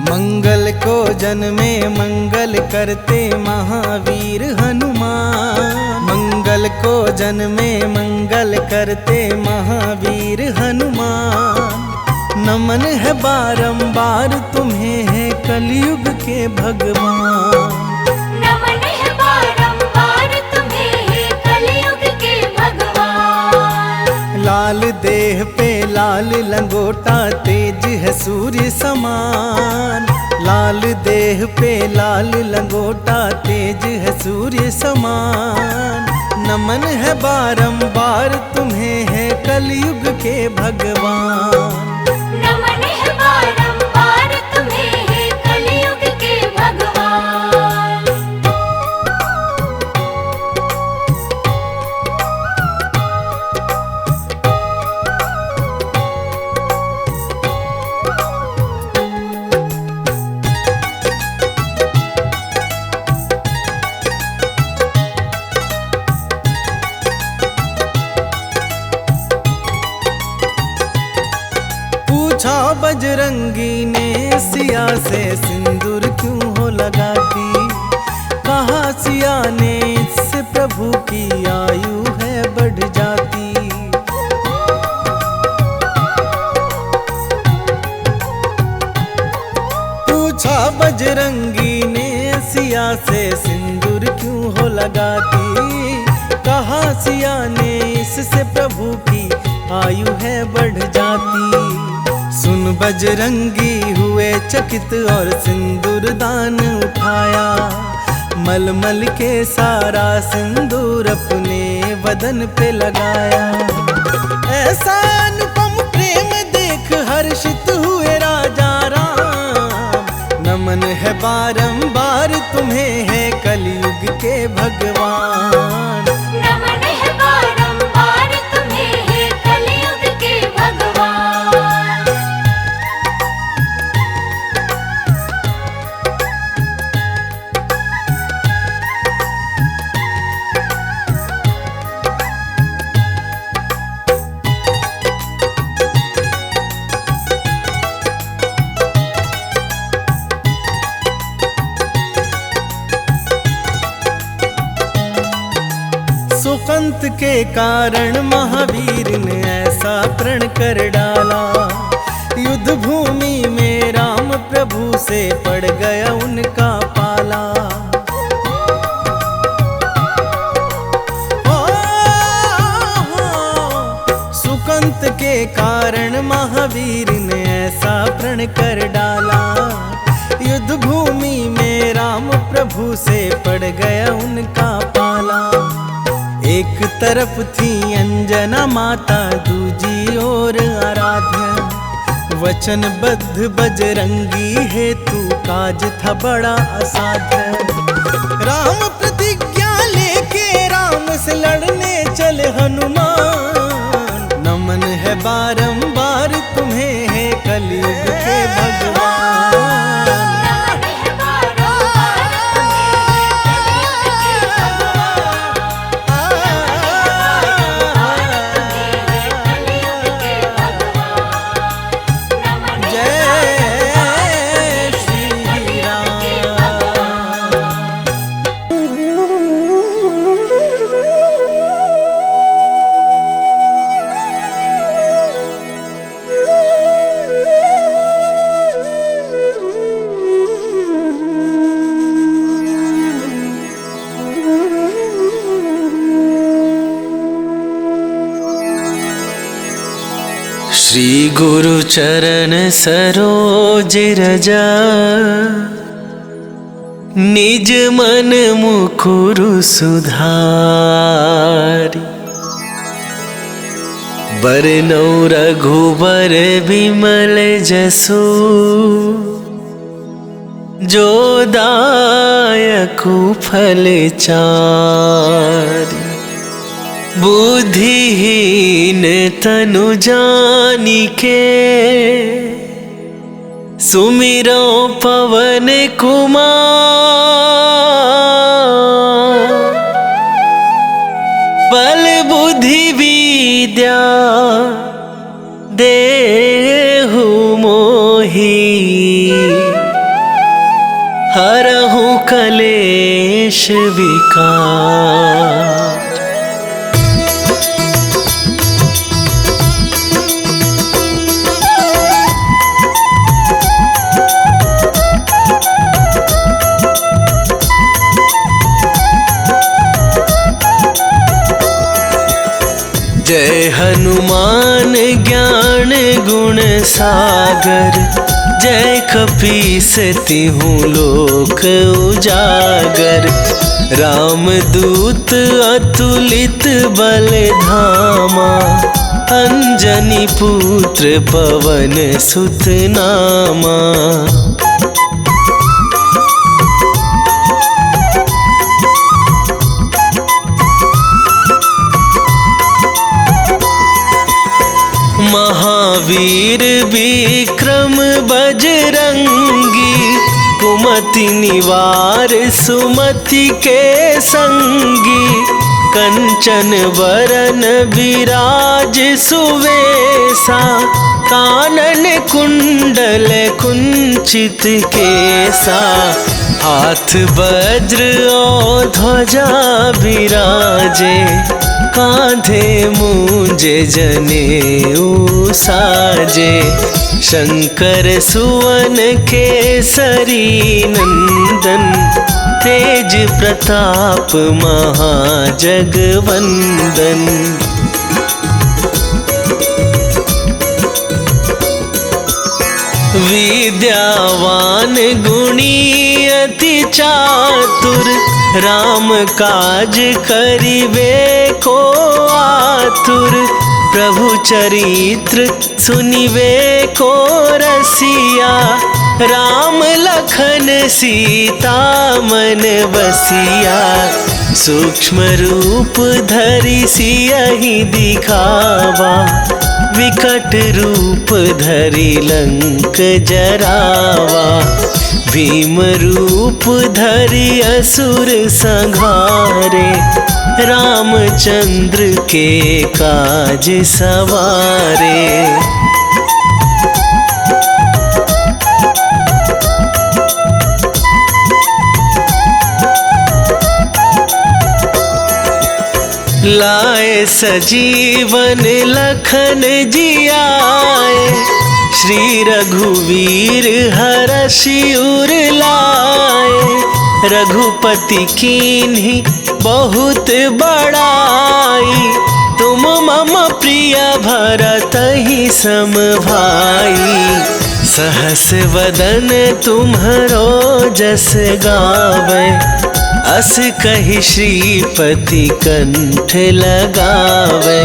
मंगल को जन्मे मंगल करते महावीर हनुमान, मंगल को जन्मे मंगल करते महावीर हनुमान। नमन है बारंबार तुम्हें है कलयुग के भगवान। नमन है बारंबार तुम्हें है कलयुग के भगवान। लाल देह पे लाल लंगोटा तेज है सूर्य समान, लाल देह पे लाल लंगोटा तेज है सूर्य समान। नमन है बारंबार तुम्हें है कलयुग के भगवान। नमन है बारंबार तुम्हें है कलयुग के भगवान। पूछा बजरंगी ने सिया से सिंदूर क्यों हो लगाती। कहा सिया ने इससे प्रभु की आयु है बढ़ जाती। पूछा बजरंगी ने सिया से सिंदूर क्यों हो लगाती। कहा सिया ने इससे प्रभु की आयु है बढ़ जाती। सुन बजरंगी हुए चकित और सिंदूर दान उठाया। मलमल के सारा सिंदूर अपने बदन पे लगाया। ऐसा अनुपम प्रेम देख हर्षित हुए राजा राम। नमन है बारंबार तुम्हें है कलयुग के भगवान। नमन है बारंबार तुम्हें है कलयुग के भगवान। सुकंत के कारण महावीर ने ऐसा प्रण कर डाला। युद्ध भूमि में राम प्रभु से पड़ गया उनका पाला। सुकंत के कारण महावीर ने ऐसा प्रण कर डाला। युद्ध भूमि में राम प्रभु से पड़ गया उनका पाला। एक तरफ थी अंजना माता दूजी ओर आराध्या। वचनबद्ध बजरंगी हेतु काज था बड़ा असाध्य। राम प्रतिज्ञा लेके राम से लड़ने चले हनुमान। नमन है बारंबार तुम्हें है कलयुग के भगवान। नमन है बारंबार जय श्री राम। श्री गुरु चरण सरोज रजा। निज मन मुकुरु सुधारी। बरनौ रघुबर बिमल जसु। जो दायकु फल चारि। बुद्धिहीन तनु जानिके। सुमिरो पवन कुमार। बल बुद्धि विद्या देहु मोहि। हरहु कलेश विकार। जय हनुमान ज्ञान गुण सागर। जय कपीस तिहु लोक उजागर। रामदूत अतुलित बल धामा। अंजनी पुत्र पवन सुत नामा। महावीर विक्रम बजरंगी। कुमति निवार सुमति के संगी। कंचन वरन विराज सुवेसा, कानन कुंडल कुंचित केसा, हाथ वज्र और ध्वजा विराजे, कांधे मूंजे जनेऊ साजे, शंकर सुवन केसरी नंदन, तेज प्रताप महाजगवंदन। विद्यावान गुणी अति चातुर, राम काज करिबे को आतुर, प्रभु चरित्र सुनिबे को रसिया, राम लखन सीता मन बसिया, सूक्ष्म रूप धरि सियहि दिखावा, विकट रूप धरि लंक जरावा, भीम रूप धरि असुर संहारे, रामचंद्र के काज सवारे। लाए सजीवन लखन जियाए, श्री रघुवीर हरषि उर लाए, रघुपति कीन्ही बहुत बड़ाई, तुम मम प्रिय भरतहि सम भाई, सहस वदन तुम्हरो जस गावे, अस कहि श्रीपति कंठ लगावे,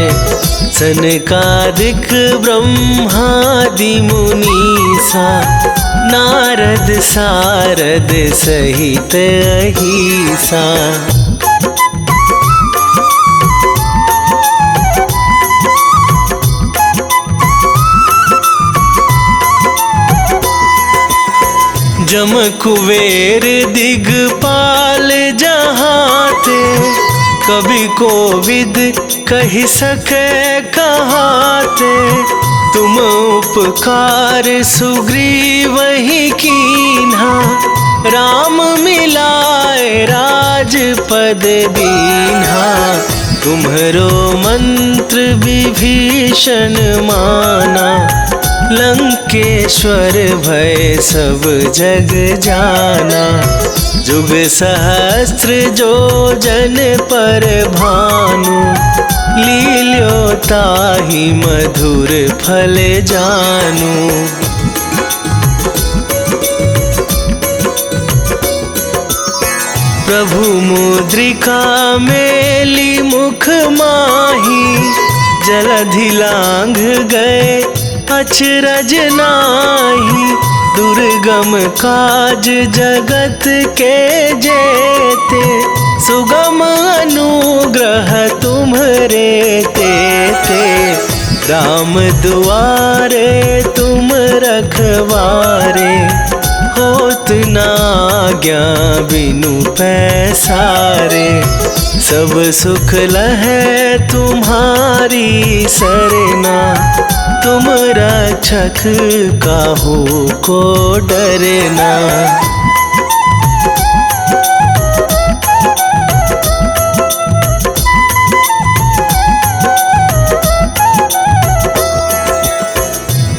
सनकादिक ब्रह्मादि मुनीसा, नारद सारद सहित अहिसा। जम कुबेर दिगपाल जहाते, कवि कोविद कहि सके कहाते, तुम उपकार सुग्रीवहि कीन्हा, राम मिलाए राजपद दीन्हा, तुम्हरो मंत्र विभीषण माना, लंकेश्वर भय सब जग जाना, जुग सहस्त्र जो जन पर भानु, लील्यो ताहि मधुर फल जानु। प्रभु मुद्रिका मेली मुख माही, जलधि लांघ गए अचरज नाही, दुर्गम काज जगत के जेते, सुगम अनुग्रह तुम्हरे तेते, राम दुआरे तुम रखवारे, होत न आज्ञा बिनु पैसारे, सब सुख लहै तुम्हारी सरना, तुम रक्षक काहू को डरना।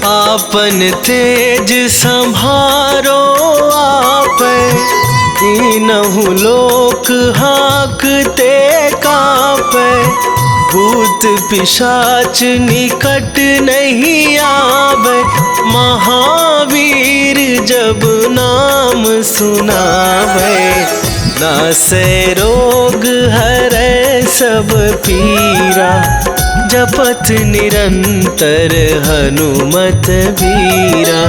आपन तेज संभारो आप, तीनहु लोक हाँकते कापे, भूत पिशाच निकट नहीं आवे, महावीर जब नाम सुनावे, नासै रोग हरै सब पीरा, जपत निरंतर हनुमत वीरा,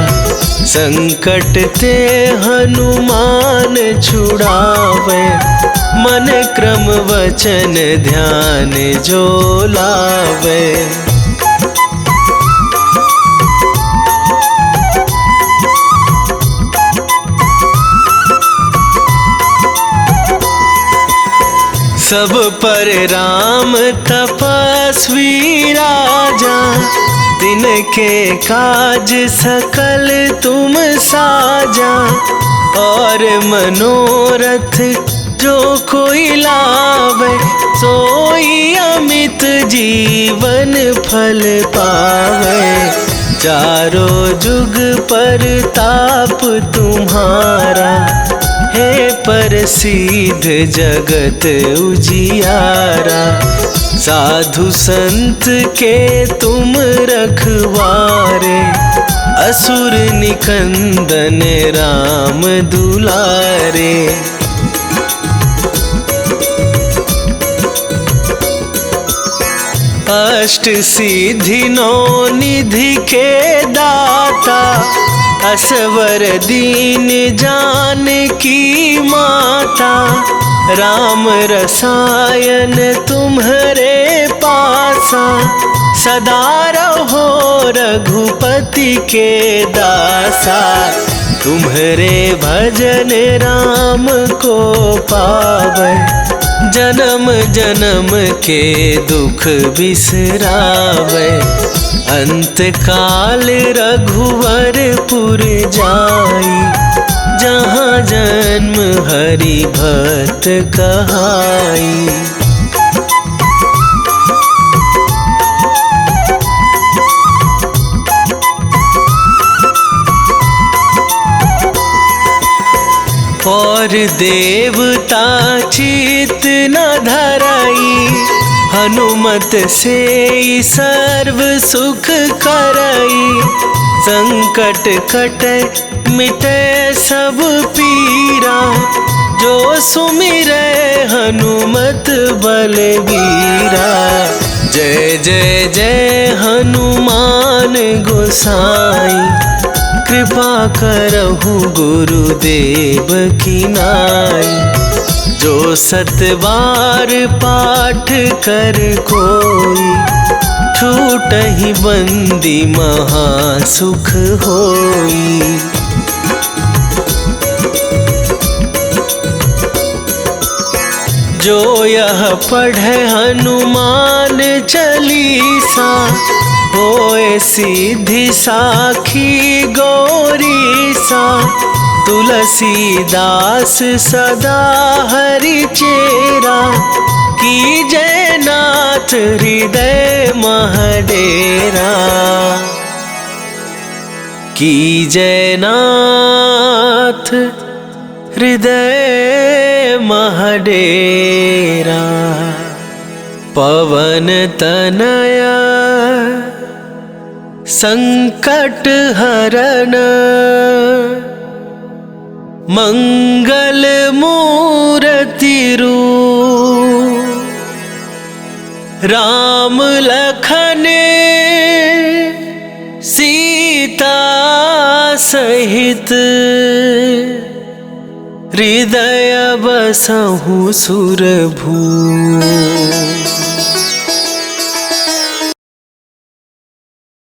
संकट ते हनुमान छुड़ावे, मन क्रम वचन ध्यान जो लावे। सब पर राम तपस्वी राजा, तिनके काज सकल तुम साजा। और मनोरथ जो कोई लावे, सोई अमित जीवन फल पावे। चारों जुग पर ताप तुम्हारा, हे प्रसिद्ध जगत उजियारा। साधु संत के तुम रखवारे, असुर निकंदन राम दुलारे। अष्ट सिद्धि नौ निधि के दाता, असवर दीन जानकी माता। राम रसायन तुम्हारे पासा, सदा रहो रघुपति के दासा। तुम्हारे भजन राम को पावे, जन्म जन्म के दुख बिसरावे। अंत काल रघुवरपुर जाई, जहाँ जन्म हरि भक्त कहाई। और देवता चित न धराई, हनुमत से सर्व सुख करई। संकट कटे मिटे सब पीरा, जो सुमिरै हनुमत बलबीरा। जय जय जय हनुमान गोसाई, कृपा करहु गुरुदेव की नाई। जो सतबार पाठ कर कोई, छूटहि बंदी महासुख होई। जो यह पढ़े हनुमान चालीसा, होए सिद्धि साखी गौरीसा। तुलसीदास सदा हरि चेरा, कीजय नाथ हृदय महडेरा। कीजय नाथ हृदय महडेरा। पवन तनया संकट हरण, मंगल मूर्ति रूप। राम लखन सीता सहित, हृदय बसहु सुरभूप।